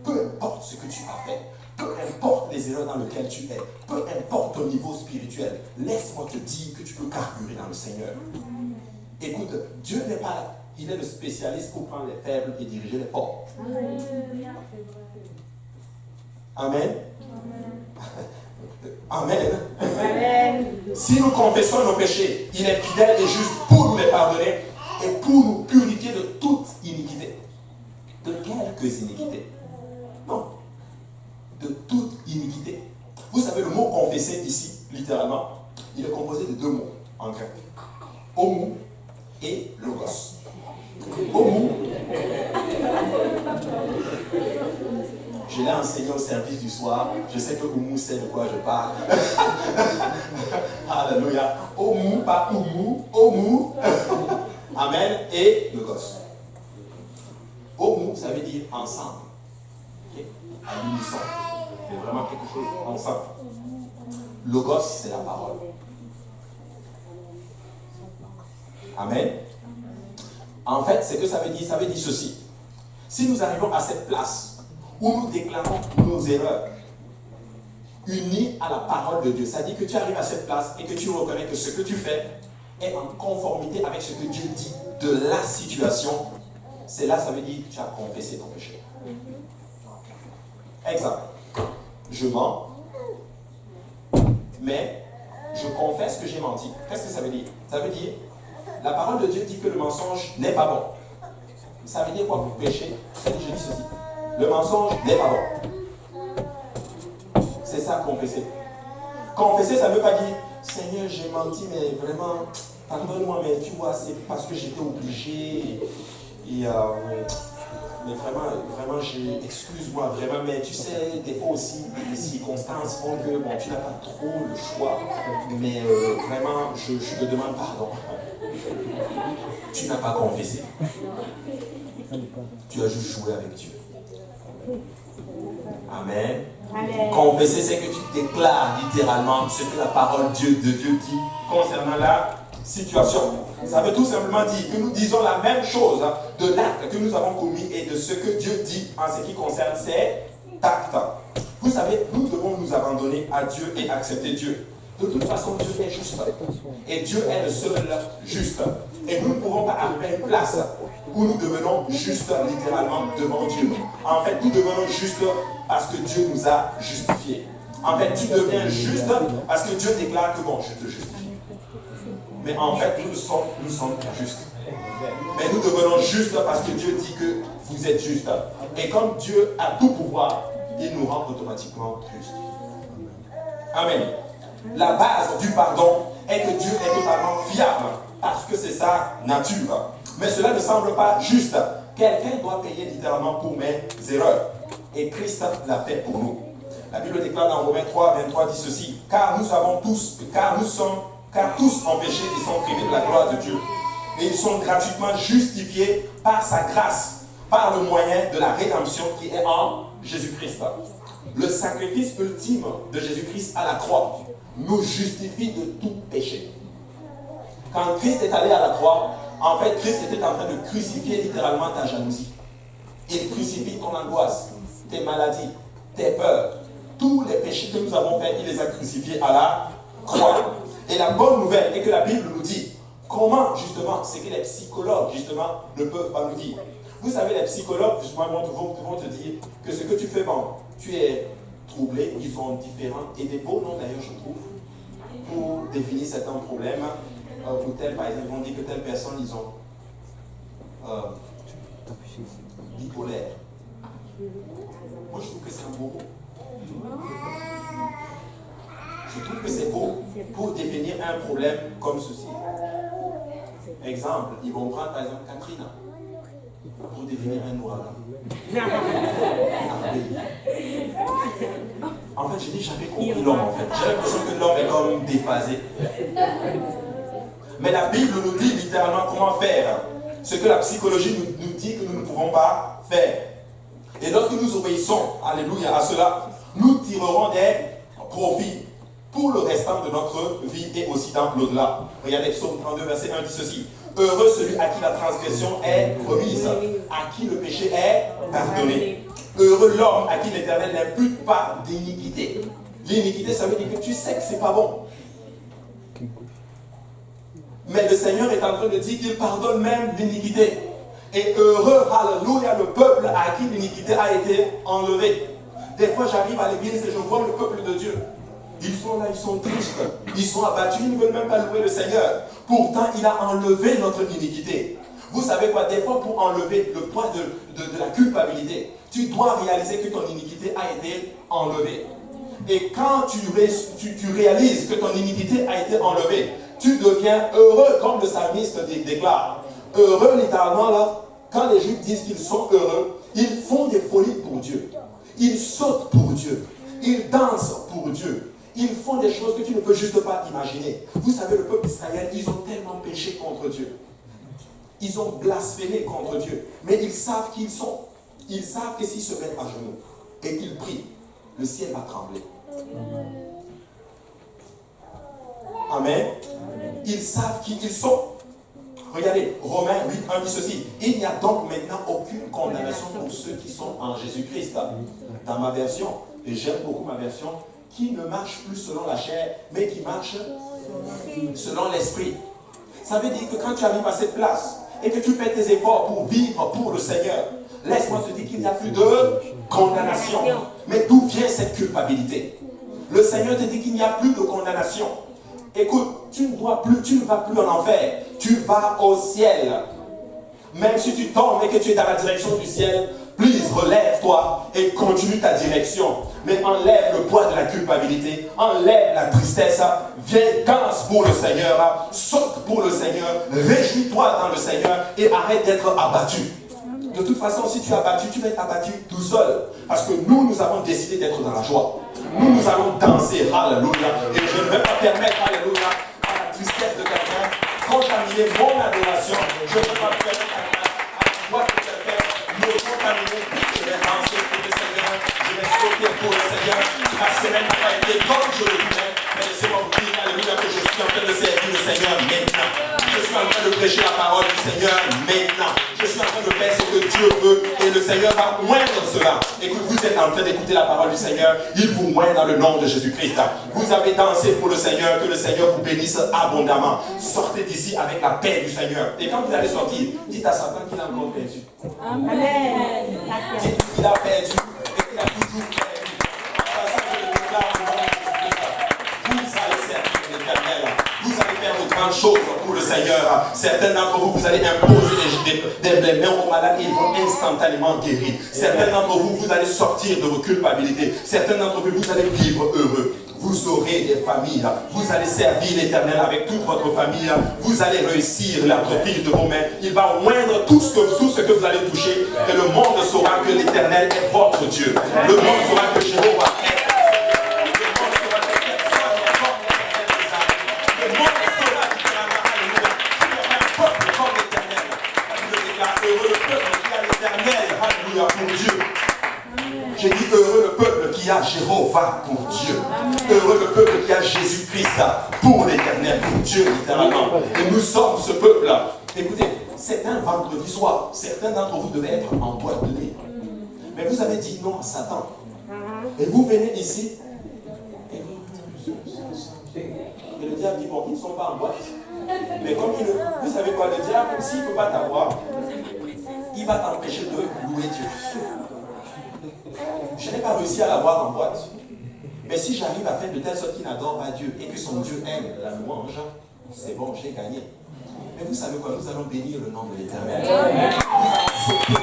Peu importe ce que tu as fait, peu importe les erreurs dans lesquelles tu es, peu importe ton niveau spirituel, laisse-moi te dire que tu peux carburer dans le Seigneur. Écoute, Dieu n'est pas là. Il est le spécialiste pour prendre les faibles et diriger les forts. Amen. Amen. Amen. Si nous confessons nos péchés, il est fidèle et juste pour nous les pardonner et pour nous purifier de toute iniquité. De quelques iniquités. Non. De toute iniquité. Vous savez, le mot confesser ici, littéralement, il est composé de deux mots en grec. Homo et logos. Homo. Je l'ai enseigné au service du soir. Je sais que Homo sait de quoi je parle. Alléluia. Homo, pas Homo. Homo. Amen. Et logos. Homo, ça veut dire ensemble. Okay? À l'unisson. C'est vraiment quelque chose ensemble. Logos, c'est la parole. Amen. En fait, ce que ça veut dire ceci. Si nous arrivons à cette place où nous déclarons nos erreurs, unis à la parole de Dieu, ça dit que tu arrives à cette place et que tu reconnais que ce que tu fais est en conformité avec ce que Dieu dit de la situation, c'est là, ça veut dire que tu as confessé ton péché. Exemple. Je mens, mais je confesse que j'ai menti. Qu'est-ce que ça veut dire? Ça veut dire la parole de Dieu dit que le mensonge n'est pas bon. Ça veut dire quoi pour pécher? Ça dit, je dis ceci. Le mensonge n'est pas bon. C'est ça, confesser. Confesser, ça ne veut pas dire, Seigneur, j'ai menti, mais vraiment, pardonne-moi, mais tu vois, c'est parce que j'étais obligé. Mais vraiment, excuse-moi, vraiment, mais tu sais, des fois aussi, les circonstances font que, bon, tu n'as pas trop le choix, mais vraiment, je te demande pardon. Tu n'as pas confessé. Tu as juste joué avec Dieu. Amen. Amen. Confesser, c'est que tu déclares littéralement ce que la parole de Dieu dit concernant la situation. Ça veut tout simplement dire que nous disons la même chose de l'acte que nous avons commis et de ce que Dieu dit en ce qui concerne ces actes. Vous savez, nous devons nous abandonner à Dieu et accepter Dieu. De toute façon, Dieu est juste. Et Dieu est le seul juste. Et nous ne pouvons pas arriver à une place où nous devenons justes littéralement devant Dieu. En fait, nous devenons justes parce que Dieu nous a justifiés. En fait, tu deviens juste parce que Dieu déclare que bon, je te justifie. Mais en fait, nous sommes justes. Mais nous devenons justes parce que Dieu dit que vous êtes justes. Et comme Dieu a tout pouvoir, il nous rend automatiquement justes. Amen. La base du pardon est que Dieu est totalement fiable parce que c'est sa nature. Mais cela ne semble pas juste. Quelqu'un doit payer littéralement pour mes erreurs. Et Christ l'a fait pour nous. La Bible déclare dans Romains 3, 23 dit ceci. Car tous ont péché et sont privés de la gloire de Dieu. Et ils sont gratuitement justifiés par sa grâce, par le moyen de la rédemption qui est en Jésus-Christ. Le sacrifice ultime de Jésus-Christ à la croix nous justifie de tout péché. Quand Christ est allé à la croix, en fait, Christ était en train de crucifier littéralement ta jalousie. Il crucifie ton angoisse, tes maladies, tes peurs. Tous les péchés que nous avons faits, il les a crucifiés à la croix. Et la bonne nouvelle est que la Bible nous dit comment, justement, c'est que les psychologues, justement, ne peuvent pas nous dire. Vous savez, les psychologues, justement, vont te dire que ce que tu fais, bon, tu es troublé, ils sont différents. Et des beaux noms, d'ailleurs, je trouve, pour définir certains problèmes. Pour tel, par exemple, ils vont dire que telle personne, ils ont bipolaire. Moi, je trouve que c'est un beau mot. Je trouve que c'est beau pour définir un problème comme ceci. Exemple, ils vont prendre, par exemple, Katrina pour définir un ouragan. En fait, je n'ai jamais compris l'homme, en fait. J'ai l'impression que l'homme est comme déphasé. Mais la Bible nous dit littéralement comment faire ce que la psychologie nous dit que nous ne pouvons pas faire. Et lorsque nous obéissons, alléluia, à cela, nous tirerons des profits pour le restant de notre vie et aussi dans l'au-delà. Regardez, Psaume 32, verset 1 dit ceci. Heureux celui à qui la transgression est remise, à qui le péché est pardonné. Heureux l'homme à qui l'Éternel n'impute pas d'iniquité. L'iniquité, ça veut dire que tu sais que c'est pas bon. Mais le Seigneur est en train de dire qu'il pardonne même l'iniquité. Et heureux, alléluia, le peuple à qui l'iniquité a été enlevée. Des fois, j'arrive à l'église et je vois le peuple de Dieu. Ils sont là, ils sont tristes, ils sont abattus, ils ne veulent même pas louer le Seigneur. Pourtant, il a enlevé notre iniquité. Vous savez quoi, des fois, pour enlever le poids de la culpabilité, tu dois réaliser que ton iniquité a été enlevée. Et quand tu réalises que ton iniquité a été enlevée, tu deviens heureux, comme le psalmiste déclare. Heureux, littéralement, là, quand les Juifs disent qu'ils sont heureux, ils font des folies pour Dieu. Ils sautent pour Dieu. Ils dansent pour Dieu. Ils font des choses que tu ne peux juste pas imaginer. Vous savez, le peuple d'Israël, ils ont tellement péché contre Dieu. Ils ont blasphémé contre Dieu. Mais ils savent qui ils sont. Ils savent que s'ils se mettent à genoux et qu'ils prient, le ciel va trembler. Amen. Ils savent qui ils sont. Regardez, Romains 8, 1 dit ceci. Il n'y a donc maintenant aucune condamnation pour ceux qui sont en Jésus-Christ. Dans ma version, et j'aime beaucoup ma version, qui ne marche plus selon la chair, mais qui marche selon l'esprit. Ça veut dire que quand tu arrives à cette place et que tu fais tes efforts pour vivre pour le Seigneur, laisse-moi te dire qu'il n'y a plus de condamnation. Mais d'où vient cette culpabilité? Le Seigneur te dit qu'il n'y a plus de condamnation. Écoute, tu ne vas plus en enfer, tu vas au ciel. Même si tu tombes et que tu es dans la direction du ciel, please, relève-toi et continue ta direction. Mais enlève le poids de la culpabilité, enlève la tristesse, viens, danse pour le Seigneur, saute pour le Seigneur, réjouis-toi dans le Seigneur et arrête d'être abattu. De toute façon, si tu es abattu, tu vas être abattu tout seul. Parce que nous avons décidé d'être dans la joie. Nous allons danser, alléluia. Et je ne vais pas permettre, alléluia, à la tristesse de quelqu'un contaminer mon adoration. Je ne vais pas permettre à la joie de quelqu'un me contaminer. Je vais danser pour le Seigneur. Je vais sauter pour le Seigneur. La semaine n'a pas été comme je le voulais. Mais laissez-moi vous dire, alléluia, que je suis en train de servir le Seigneur maintenant. Je suis en train de prêcher la parole du Seigneur maintenant. Je suis en train de faire ce que Dieu veut et le Seigneur va moindre cela. Écoute, vous êtes en train d'écouter la parole du Seigneur, il vous moint dans le nom de Jésus-Christ. Vous avez dansé pour le Seigneur, que le Seigneur vous bénisse abondamment. Sortez d'ici avec la paix du Seigneur. Et quand vous allez sortir, dites à Satan qu'il a encore perdu. Amen. Dites qu'il a perdu et qu'il a toujours perdu. Parce que je le déclare au nom de Jésus-Christ. Vous allez servir l'Éternel. Vous allez faire de grandes choses pour le Seigneur. Certains d'entre vous, vous allez imposer des mains aux malades et ils vont instantanément guérir. Certains d'entre vous, vous allez sortir de vos culpabilités. Certains d'entre vous, vous allez vivre heureux. Vous aurez des familles. Vous allez servir l'Éternel avec toute votre famille. Vous allez réussir l'entreprise de vos mains. Il va moindre tout ce que vous allez toucher. Et le monde saura que l'Éternel est votre Dieu. Le monde saura que Jéhovah est. Pour Dieu. J'ai dit heureux le peuple qui a Jéhovah pour Dieu. Heureux le peuple qui a Jésus-Christ pour l'Éternel, pour Dieu littéralement. Et nous sommes ce peuple-là. Écoutez, c'est un vendredi soir. Certains d'entre vous devaient être en boîte de nuit. Mais vous avez dit non à Satan. Et vous venez ici. Et le diable dit, bon, ils ne sont pas en boîte. Mais comme vous savez quoi, le diable, s'il ne peut pas t'avoir, il va t'empêcher de louer Dieu. Je n'ai pas réussi à l'avoir en boîte. Mais si j'arrive à faire de telle sorte qu'il n'adore pas Dieu et que son Dieu aime la louange, c'est bon, j'ai gagné. Mais vous savez quoi, nous allons bénir le nom de l'Éternel. Nous allons sauter.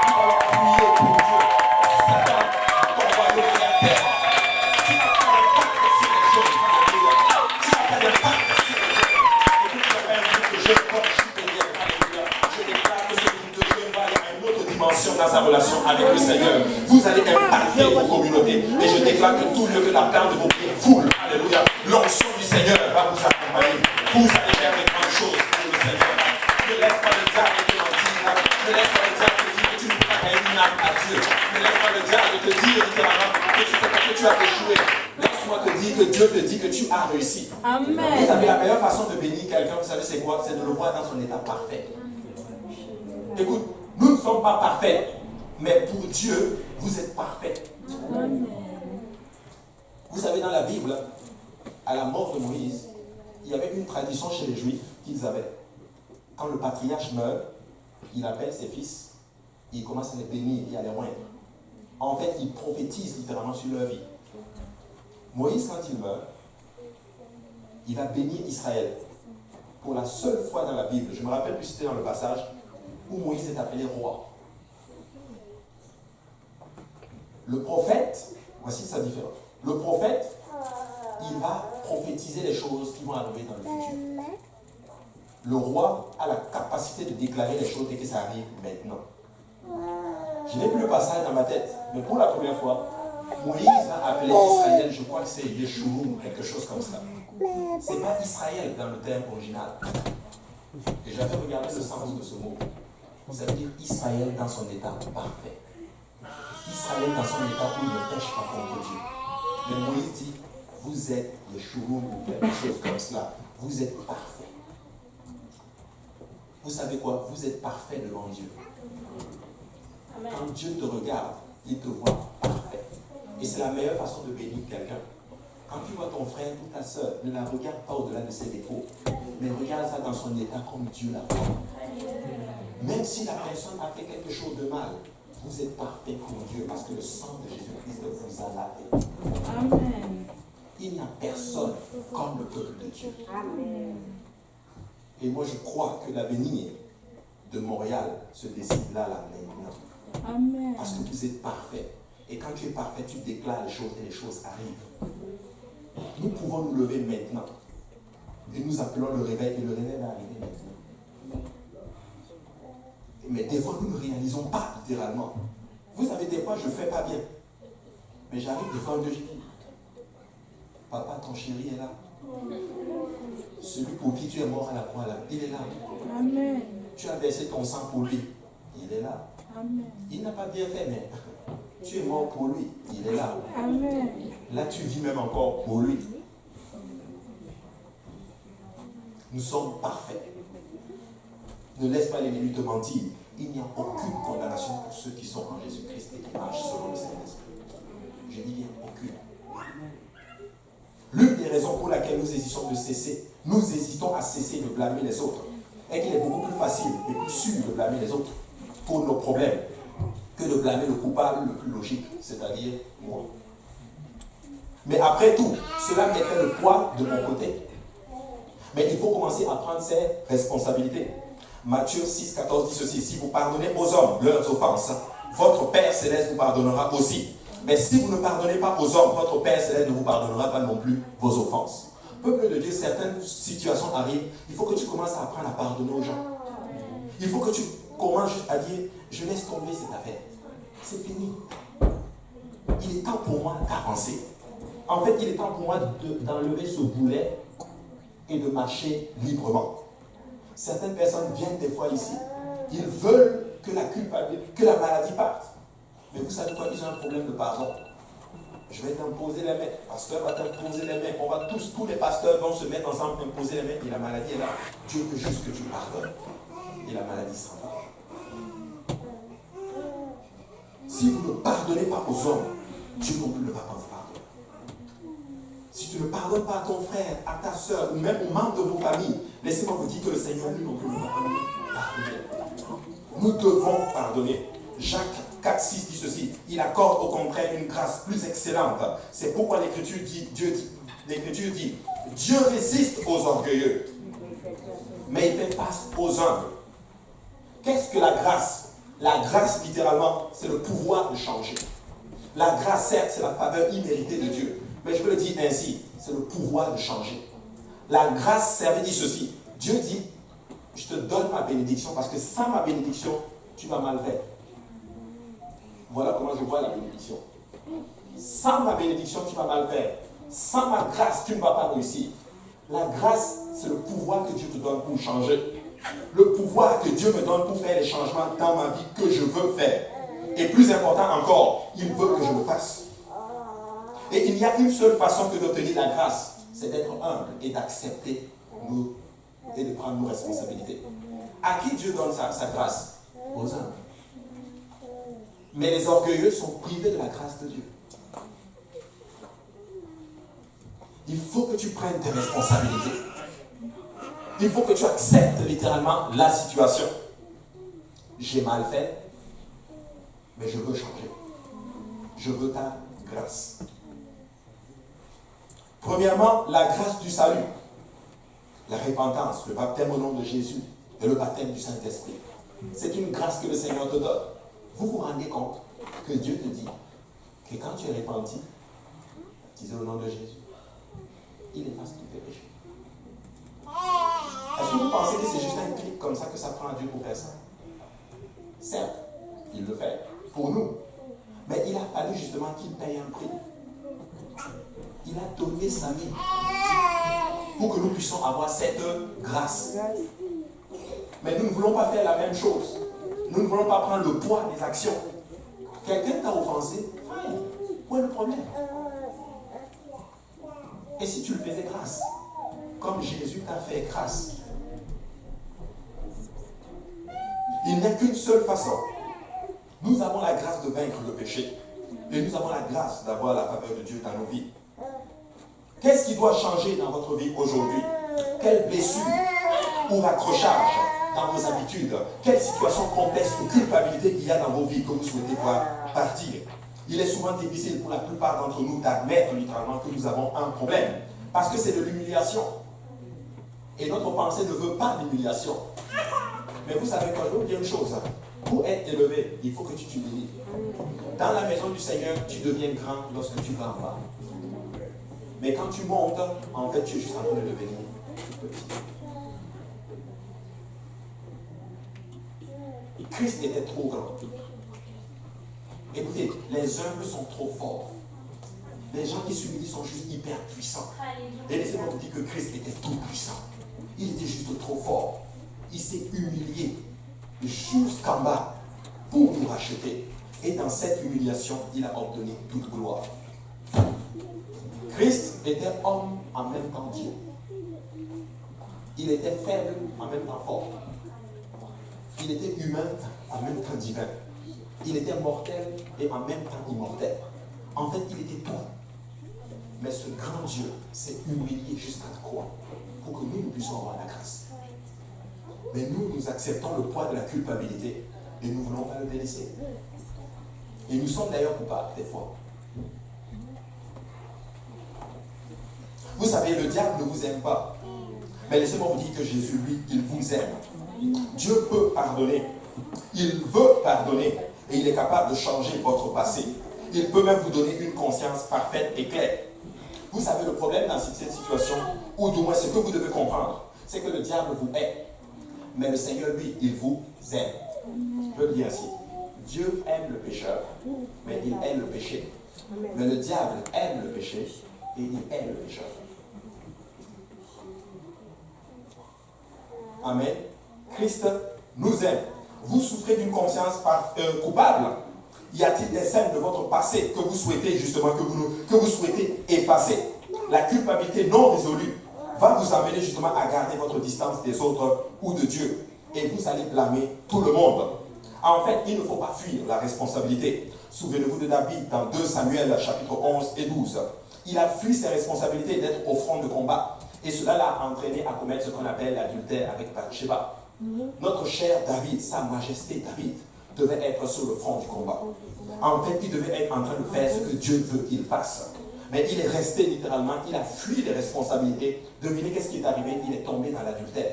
Nous allons prier pour Dieu. Satan, ton royaume est la terre. Tu n'as pas d'impact sur les choses. Tu n'as pas d'impact sur les choses. Et puis tu vas faire un truc de jeune comme je suis payé. Je déclare que ce groupe de jeunes va aller à une autre dimension dans sa relation avec le Seigneur. Vous allez impacter vos communautés. Et je déclare que tout lieu que la plante de vos pieds foule, alléluia, l'onction du Seigneur va vous accompagner. Vous allez faire de grandes choses pour le Seigneur. Ne laisse pas le diable te mentir. Ne laisse pas le diable te dire que tu ne peux pas gagner une âme à Dieu. Ne laisse pas le diable te dire littéralement que tu sais pas que tu as échoué. Laisse-moi te dire que Dieu te dit que tu as réussi. Amen. Vous savez, la meilleure façon de bénir quelqu'un, vous savez c'est quoi? C'est de le voir dans son état parfait. Écoute, nous ne sommes pas parfaits, mais pour Dieu, vous êtes parfaits. Vous savez, dans la Bible, à la mort de Moïse, il y avait une tradition chez les Juifs qu'ils avaient. Quand le patriarche meurt, il appelle ses fils, il commence à les bénir et à les moindre. En fait, il prophétise littéralement sur leur vie. Moïse, quand il meurt, il va bénir Israël. Pour la seule fois dans la Bible, je me rappelle plus c'était dans le passage, où Moïse est appelé roi. Le prophète, voici sa différence. Le prophète, il va prophétiser les choses qui vont arriver dans le futur. Le roi a la capacité de déclarer les choses et que ça arrive maintenant. Je n'ai plus le passage dans ma tête, mais pour la première fois, Moïse va appeler Israël, je crois que c'est Yeshua, quelque chose comme ça. Ce n'est pas Israël dans le terme original. Et j'avais regardé le sens de ce mot. Ça veut dire Israël dans son état parfait. Israël dans son état où il ne pêche pas contre Dieu. Mais Moïse dit, vous êtes Yeshua ou quelque chose comme cela. Vous êtes parfait. Vous savez quoi? Vous êtes parfait devant Dieu. Amen. Quand Dieu te regarde, il te voit parfait. Et c'est la meilleure façon de bénir quelqu'un. Quand tu vois ton frère ou ta soeur, ne la regarde pas au-delà de ses défauts, mais regarde ça dans son état comme Dieu l'a fait. Même si la personne a fait quelque chose de mal, vous êtes parfait pour Dieu parce que le sang de Jésus-Christ vous a lavé. Amen. Il n'y a personne comme le peuple de Dieu. Amen. Et moi, je crois que l'avenir de Montréal se décide là maintenant. Amen. Parce que vous êtes parfait. Et quand tu es parfait, tu déclares les choses et les choses arrivent. Nous pouvons nous lever maintenant. Et nous appelons le réveil. Et le réveil va arriver maintenant. Mais des fois, nous ne réalisons pas littéralement. Vous savez, des fois, je ne fais pas bien. Mais j'arrive des fois, je dis, papa, ton chéri est là. Celui pour qui tu es mort à la croix, là, il est là. Amen. Tu as versé ton sang pour lui. Il est là. Amen. Il n'a pas bien fait, mais tu es mort pour lui. Il est là. Amen. Là, tu vis même encore pour lui. Nous sommes parfaits. Ne laisse pas l'ennemi te mentir. Il n'y a aucune condamnation pour ceux qui sont en Jésus-Christ et qui marchent selon le Saint-Esprit. Je dis bien aucune. L'une des raisons pour laquelle nous hésitons à cesser de blâmer les autres, est qu'il est beaucoup plus facile et plus sûr de blâmer les autres pour nos problèmes que de blâmer le coupable le plus logique, c'est-à-dire moi. Mais après tout, cela mettrait le poids de mon côté. Mais il faut commencer à prendre ses responsabilités. Matthieu 6, 14 dit ceci: si vous pardonnez aux hommes leurs offenses, votre Père Céleste vous pardonnera aussi. Mais si vous ne pardonnez pas aux hommes, votre Père Céleste ne vous pardonnera pas non plus vos offenses. Peuple de Dieu, certaines situations arrivent, il faut que tu commences à apprendre à pardonner aux gens. Il faut que tu commences juste à dire, je laisse tomber cette affaire. C'est fini. Il est temps pour moi d'avancer. En fait, il est temps pour moi d'enlever ce boulet et de marcher librement. Certaines personnes viennent des fois ici, ils veulent que la maladie parte. Mais vous savez quoi, ils ont un problème de pardon. Je vais t'imposer les mains. Pasteur va t'imposer les mains. On va tous les pasteurs vont se mettre ensemble, imposer les mains et la maladie est là. Dieu veut juste que tu pardonnes. Et la maladie s'en va. Si vous ne pardonnez pas aux hommes, Dieu non plus ne va pas vous pardonner. Si tu ne pardonnes pas à ton frère, à ta soeur, ou même aux membres de vos familles, laissez-moi vous dire que le Seigneur, lui non plus, ne va pas nous pardonner. Nous devons pardonner. Jacques 4, 6 dit ceci: il accorde au contraire une grâce plus excellente. C'est pourquoi l'Écriture dit, Dieu résiste aux orgueilleux, mais il fait face aux humbles. Qu'est-ce que la grâce? La grâce, littéralement, c'est le pouvoir de changer. La grâce, certes, c'est la faveur imméritée de Dieu, mais je peux le dire ainsi, c'est le pouvoir de changer. La grâce, ça veut dire ceci: Dieu dit, je te donne ma bénédiction parce que sans ma bénédiction, tu vas mal faire. Voilà comment je vois la bénédiction. Sans ma bénédiction, tu vas mal faire. Sans ma grâce, tu ne vas pas réussir. La grâce, c'est le pouvoir que Dieu te donne pour changer. Le pouvoir que Dieu me donne pour faire les changements dans ma vie que je veux faire. Et plus important encore, il veut que je le fasse. Et il y a une seule façon que d'obtenir la grâce, c'est d'être humble et d'accepter et de prendre nos responsabilités. À qui Dieu donne sa grâce? Aux humbles. Mais les orgueilleux sont privés de la grâce de Dieu. Il faut que tu prennes tes responsabilités. Il faut que tu acceptes littéralement la situation. J'ai mal fait, mais je veux changer. Je veux ta grâce. Premièrement, la grâce du salut. La repentance, le baptême au nom de Jésus et le baptême du Saint-Esprit. C'est une grâce que le Seigneur te donne. Vous vous rendez compte que Dieu te dit que quand tu es repenti, disais au nom de Jésus, il efface tous tes péchés. Est-ce que vous pensez que c'est juste un clic comme ça que ça prend à Dieu pour faire ça? Certes, il le fait pour nous. Mais il a fallu justement qu'il paye un prix. Il a donné sa vie pour que nous puissions avoir cette grâce. Mais nous ne voulons pas faire la même chose. Nous ne voulons pas prendre le poids des actions. Quelqu'un t'a offensé, fine. Où est le problème? Et si tu le faisais grâce, comme Jésus t'a fait grâce, il n'y a qu'une seule façon. Nous avons la grâce de vaincre le péché. Et nous avons la grâce d'avoir la faveur de Dieu dans nos vies. Qu'est-ce qui doit changer dans votre vie aujourd'hui? Quelle blessure ou raccrochage dans vos habitudes? Quelle situation complexe ou culpabilité il y a dans vos vies que vous souhaitez voir partir? Il est souvent difficile pour la plupart d'entre nous d'admettre littéralement que nous avons un problème. Parce que c'est de l'humiliation. Et notre pensée ne veut pas d'humiliation. Mais vous savez quoi, je vais vous dire une chose. Pour être élevé, il faut que tu t'humilies. Dans la maison du Seigneur, tu deviens grand lorsque tu vas en bas. Mais quand tu montes, en fait, tu es juste en train de devenir petit. Christ était trop grand. Écoutez, les humbles sont trop forts. Les gens qui s'humilient sont juste hyper puissants. Et laissez-moi vous dire que Christ était tout puissant. Il était juste trop fort. Il s'est humilié jusqu'en bas pour nous racheter. Et dans cette humiliation, il a obtenu toute gloire. Christ était homme en même temps Dieu. Il était faible en même temps fort. Il était humain en même temps divin. Il était mortel et en même temps immortel. En fait, il était tout. Mais ce grand Dieu s'est humilié jusqu'à la croix pour que nous puissions avoir la grâce. Mais nous acceptons le poids de la culpabilité et nous ne voulons pas le délaisser. Et nous sommes d'ailleurs coupables des fois. Vous savez, le diable ne vous aime pas. Mais laissez-moi vous dire que Jésus, lui, il vous aime. Dieu peut pardonner. Il veut pardonner. Et il est capable de changer votre passé. Il peut même vous donner une conscience parfaite et claire. Vous savez, le problème dans cette situation, ou du moins ce que vous devez comprendre, c'est que le diable vous hait. Mais le Seigneur, lui, il vous aime. Je peux le dire ainsi. Dieu aime le pécheur, mais il hait le péché. Mais le diable aime le péché et il hait le pécheur. Amen. Christ nous aime. Vous souffrez d'une conscience coupable. Y a-t-il des scènes de votre passé que vous souhaitez justement, que vous souhaitez effacer? La culpabilité non résolue va vous amener justement à garder votre distance des autres ou de Dieu. Et vous allez blâmer tout le monde. En fait, il ne faut pas fuir la responsabilité. Souvenez-vous de David dans 2 Samuel chapitre 11 et 12. Il a fui ses responsabilités d'être au front de combat. Et cela l'a entraîné à commettre ce qu'on appelle l'adultère avec Bathsheba. Notre cher David, sa majesté David, devait être sur le front du combat. En fait, il devait être en train de faire ce que Dieu veut qu'il fasse. Mais il est resté littéralement, il a fui les responsabilités. Devinez qu'est-ce qui est arrivé? Il est tombé dans l'adultère.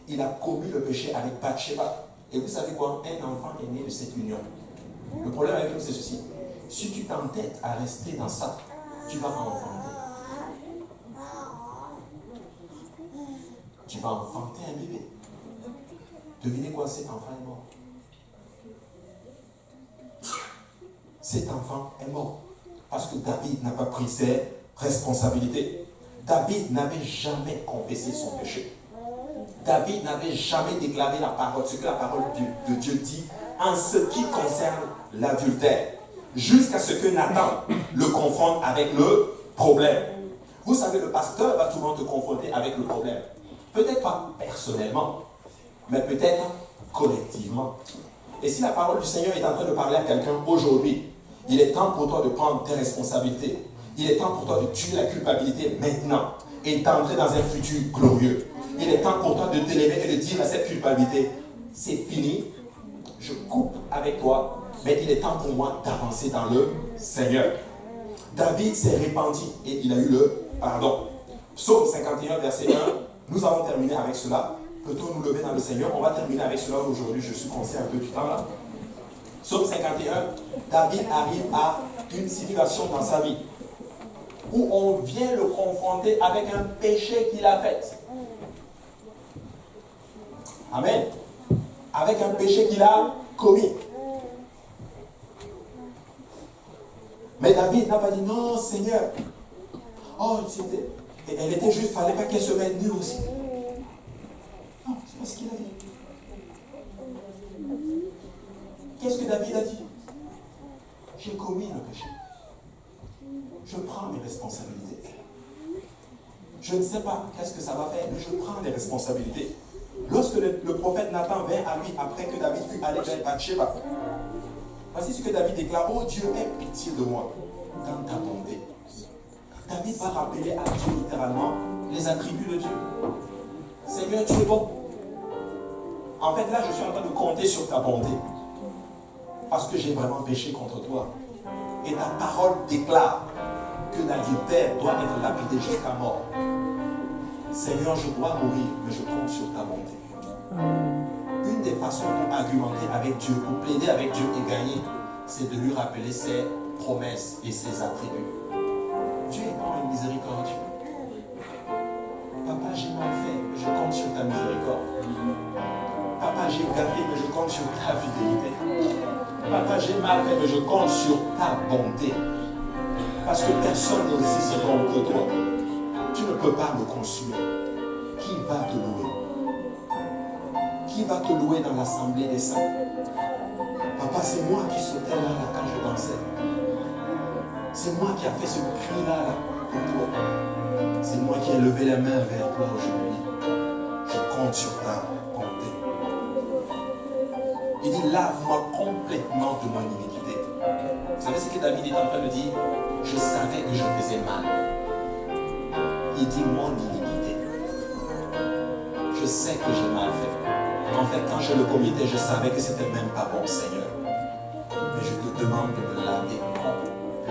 Il a commis le péché avec Bathsheba. Et vous savez quoi? Un enfant est né de cette union. Le problème avec nous, c'est ceci. Si tu t'entêtes à rester dans ça, tu vas enfanter. Tu vas enfanter un bébé. Devinez quoi? Cet enfant est mort. Cet enfant est mort. Parce que David n'a pas pris ses responsabilités. David n'avait jamais confessé son péché. David n'avait jamais déclaré la parole, ce que la parole de Dieu dit en ce qui concerne l'adultère. Jusqu'à ce que Nathan le confronte avec le problème. Vous savez, le pasteur va souvent te confronter avec le problème. Peut-être pas personnellement, mais peut-être collectivement. Et si la parole du Seigneur est en train de parler à quelqu'un aujourd'hui, il est temps pour toi de prendre tes responsabilités. Il est temps pour toi de tuer la culpabilité maintenant et d'entrer dans un futur glorieux. Il est temps pour toi de t'élever et de dire à cette culpabilité, c'est fini, je coupe avec toi, mais il est temps pour moi d'avancer dans le Seigneur. David s'est repenti et il a eu le pardon. Psaume 51, verset 1, nous avons terminé avec cela. Peut-on nous lever dans le Seigneur? On va terminer avec cela aujourd'hui, je suis conscient un peu du temps là. Psaume 51, David arrive à une situation dans sa vie où on vient le confronter avec un péché qu'il a fait. Amen. Avec un péché qu'il a commis. Mais David n'a pas dit non, Seigneur. Oh, elle était juste, il ne fallait pas qu'elle se mette nue aussi. Non, c'est pas ce qu'il a dit. Qu'est-ce que David a dit? J'ai commis le péché. Je prends mes responsabilités. Je ne sais pas qu'est-ce que ça va faire, mais je prends les responsabilités. Lorsque le prophète Nathan vint à lui après que David fut allé vers Bathsheba, voici ce que David déclare: oh Dieu, aie pitié de moi dans ta bonté. David va rappeler à Dieu littéralement les attributs de Dieu. Seigneur, tu es bon. En fait, là, je suis en train de compter sur ta bonté. Parce que j'ai vraiment péché contre toi. Et ta parole déclare que l'adultère doit être lapidé jusqu'à mort. Seigneur, je dois mourir, mais je compte sur ta bonté. Une des façons pour argumenter avec Dieu, pour plaider avec Dieu et gagner, c'est de lui rappeler ses promesses et ses attributs. Dieu est grand et miséricordieux. Papa, j'ai mal fait, mais je compte sur ta miséricorde. Papa, j'ai gaffé, mais je compte sur ta fidélité. Papa, j'ai mal fait, mais je compte sur ta bonté. Parce que personne n'est aussi ce bon que toi. Tu ne peux pas me consumer. Qui va te louer? Qui va te louer dans l'assemblée des saints? Papa, c'est moi qui sautais là quand je dansais. C'est moi qui a fait ce cri-là pour toi. C'est moi qui ai levé les mains vers toi aujourd'hui. Je compte sur ta bonté. Il dit, lave-moi complètement de mon iniquité. Vous savez ce que David est en train de dire? Je savais que je faisais mal. Il dit, mon iniquité. Je sais que j'ai mal fait. En fait, quand je le commettais, je savais que c'était même pas bon, Seigneur. Mais je te demande de me laver complètement.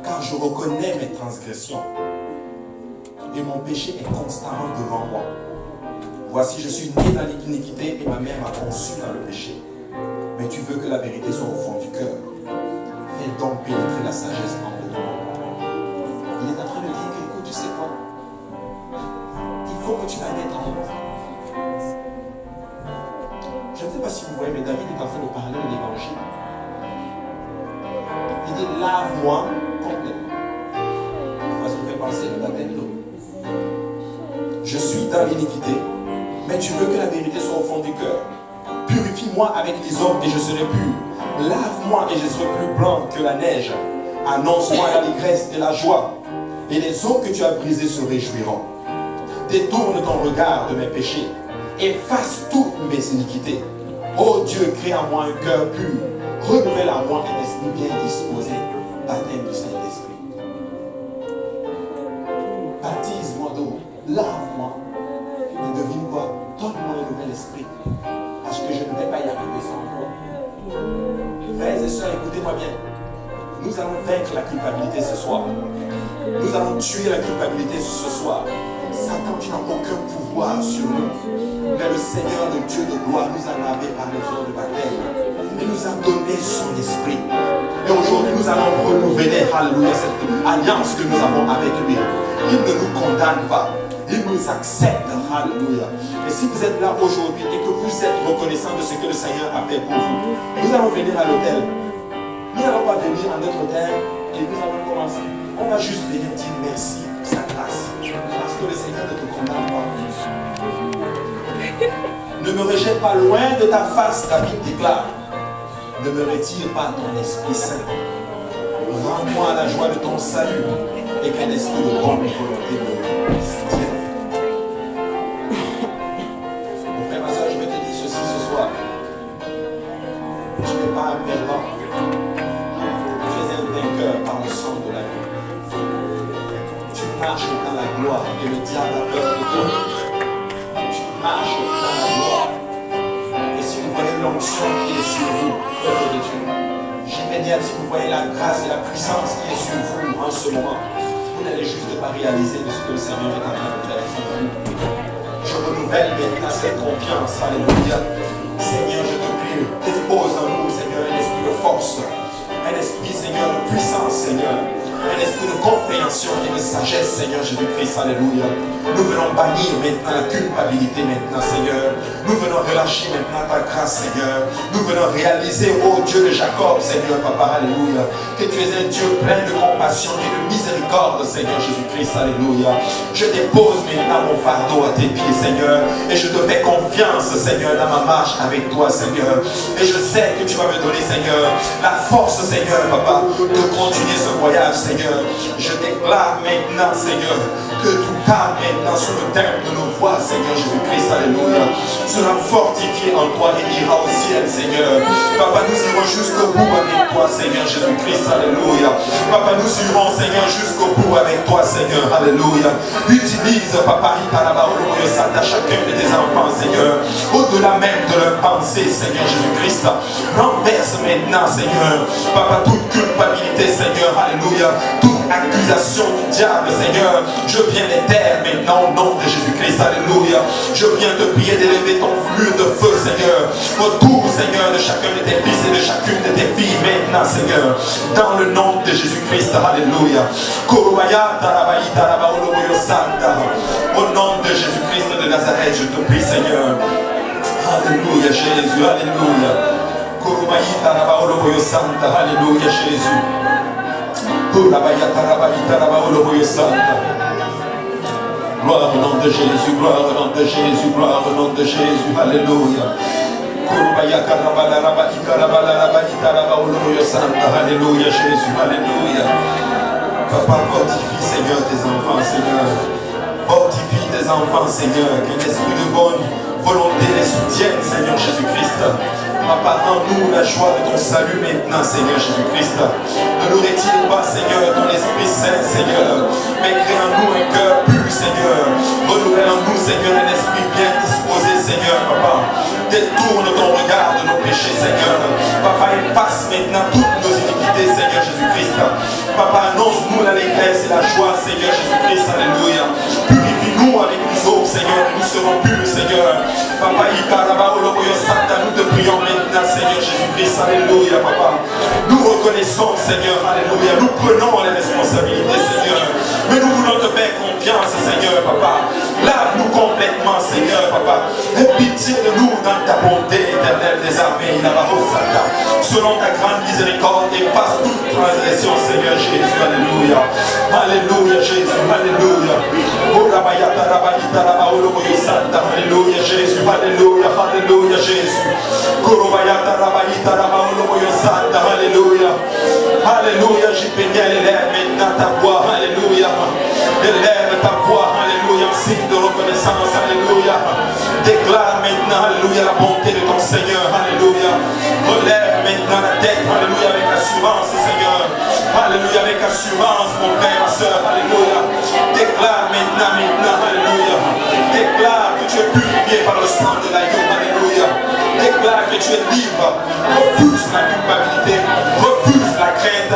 Car je reconnais mes transgressions. Et mon péché est constamment devant moi. Voici, je suis né dans l'iniquité et ma mère m'a conçu dans le péché. Mais tu veux que la vérité soit au fond du cœur. Fais donc pénétrer la sagesse en dedans. Il est en train de dire que, écoute, tu sais quoi? Il faut que tu la mettes en moi. Je ne sais pas si vous voyez, mais David est en train de parler de l'évangile. Il dit, lave-moi complètement. Pourquoi ça me fait penser au baptême d'eau? Je suis dans l'iniquité, mais tu veux que la vérité soit au fond du cœur. Purifie-moi avec l'hysope et je serai pur. Lave-moi et je serai plus blanc que la neige. Annonce-moi l'allégresse et la joie. Et les eaux que tu as brisées se réjouiront. Détourne ton regard de mes péchés. Efface toutes mes iniquités. Ô Dieu, crée en moi un cœur pur. Renouvelle en moi un esprit bien disposé. Baptême du Saint-Esprit. Baptise-moi d'eau. Lave-moi. Et devine quoi? Donne-moi un nouvel esprit. Parce que je ne vais pas y arriver sans toi. Frères et sœurs, écoutez-moi bien. Nous allons vaincre la culpabilité ce soir. Nous allons tuer la culpabilité ce soir. Satan, tu n'as aucun pouvoir sur nous. Mais le Seigneur, le Dieu de gloire, nous a lavé par les eaux de baptême. Il nous a donné son esprit. Et aujourd'hui, nous allons renouveler, alléluia, cette alliance que nous avons avec lui. Il ne nous condamne pas. Il nous accepte, alléluia. Et si vous êtes là aujourd'hui et que vous êtes reconnaissant de ce que le Seigneur a fait pour vous, nous allons venir à l'autel. Nous n'allons pas venir à notre terre et nous allons commencer. On va juste venir dire merci pour sa grâce. Parce que le Seigneur ne te condamne pas. Ne me rejette pas loin de ta face, David déclare. Ne me retire pas ton Esprit Saint. Rends-moi la joie de ton salut et qu'un esprit de bonne volonté me soutienne. Mon frère, ma soeur, je vais te dire ceci ce soir. Tu n'es pas un perdant. Tu es un vainqueur par le sang de l'agneau. Tu marches dans la gloire et le diable a peur de toi. Tu marches dans la gloire. Et si vous voyez l'onction qui est sur vous, peuple de Dieu, j'immédiate, si vous voyez la grâce et la puissance qui est sur vous en ce moment, vous n'allez juste pas réaliser de ce que le Seigneur est en train de faire sur vous. Je renouvelle maintenant cette confiance, alléluia. Seigneur, je te prie, dépose en nous, Seigneur, un esprit de force, un esprit, Seigneur, de puissance, Seigneur, un esprit de compréhension et de sagesse, Seigneur Jésus-Christ, alléluia. Nous venons bannir maintenant la culpabilité maintenant, Seigneur. Nous venons relâcher maintenant ta grâce, Seigneur. Nous venons réaliser, ô Dieu de Jacob, Seigneur, Papa, alléluia, que tu es un Dieu plein de compassion et de miséricorde, Seigneur Jésus-Christ, alléluia. Je dépose maintenant mon fardeau à tes pieds, Seigneur, et je te fais confiance, Seigneur, dans ma marche avec toi, Seigneur. Et je sais que tu vas me donner, Seigneur, la force, Seigneur, Papa, de continuer ce voyage, Seigneur. Je déclare maintenant, Seigneur, que tout calme maintenant sur le terme de nos voix, Seigneur Jésus-Christ, alléluia. sera fortifié en toi et ira au ciel, Seigneur. Papa, nous irons jusqu'au bout avec toi, Seigneur Jésus-Christ. Alléluia. Papa, nous irons, Seigneur, jusqu'au bout avec toi, Seigneur. Alléluia. Utilise, Papa, chacun de tes enfants, Seigneur. Au-delà même de leur pensée, Seigneur Jésus-Christ. Renverse maintenant, Seigneur. Papa, toute culpabilité, Seigneur. Alléluia. Toute accusation du diable, Seigneur. Je viens les taire maintenant au nom de Jésus-Christ. Alléluia. Je viens te prier d'élever ton flux de feu, Seigneur. Autour, Seigneur, de chacun de tes fils et de chacune de tes filles maintenant, Seigneur. Dans le nom de Jésus-Christ. Alléluia. Au nom de Jésus-Christ de Nazareth, je te prie, Seigneur. Alléluia, Jésus. Alléluia. Alléluia, Jésus. Gloire au nom de Jésus, gloire au nom de Jésus, gloire au nom de Jésus. Alléluia. Alléluia, Jésus. Alléluia. Papa, fortifie, Seigneur, tes enfants, Seigneur. Fortifie tes enfants, Seigneur. Que l'esprit de bonne volonté les soutienne, Seigneur Jésus-Christ. Papa, rends-nous la joie de ton salut maintenant, Seigneur Jésus-Christ. Ne nous retire pas, Seigneur, ton Esprit Saint, Seigneur. Mais crée en nous un cœur pur, Seigneur. Renouvelle en nous, Seigneur, un esprit bien disposé, Seigneur, Papa. Détourne ton regard de nos péchés, Seigneur. Papa, efface maintenant toutes nos iniquités, Seigneur Jésus-Christ. Papa, annonce-nous l'allégresse et la joie, Seigneur Jésus-Christ. Alléluia. Purifie-nous avec nous autres, Seigneur, et nous serons purs, Seigneur. Papa, nous te prions maintenant, Seigneur Jésus-Christ. Alléluia, Papa. Nous reconnaissons, Seigneur, alléluia. Nous prenons les responsabilités, Seigneur. Mais nous voulons te faire confiance, Seigneur, Papa. Lave-nous complètement, Seigneur, Papa. Aie pitié de nous dans ta bonté éternelle des armées. Selon ta grande miséricorde, efface toute transgression, Seigneur Jésus. Alléluia. Alléluia, Jésus. Alléluia. Alléluia, Jésus. Alléluia. Alléluia, Jésus. Alléluia. Alléluia. J'y bénis, élève maintenant ta voix. Alléluia. Élève ta voix. Alléluia. En signe de reconnaissance. Alléluia. Déclare maintenant, alléluia, la bonté de ton Seigneur. Alléluia. Relève maintenant la tête. Alléluia. Avec assurance, Seigneur. Alléluia. Avec assurance, mon frère, ma soeur. Alléluia. Déclare maintenant. Alléluia. Déclare que tu es purifié par le sang de l'agneau. Alléluia. Déclare que tu es libre. Refuse la culpabilité. Refuse la crainte.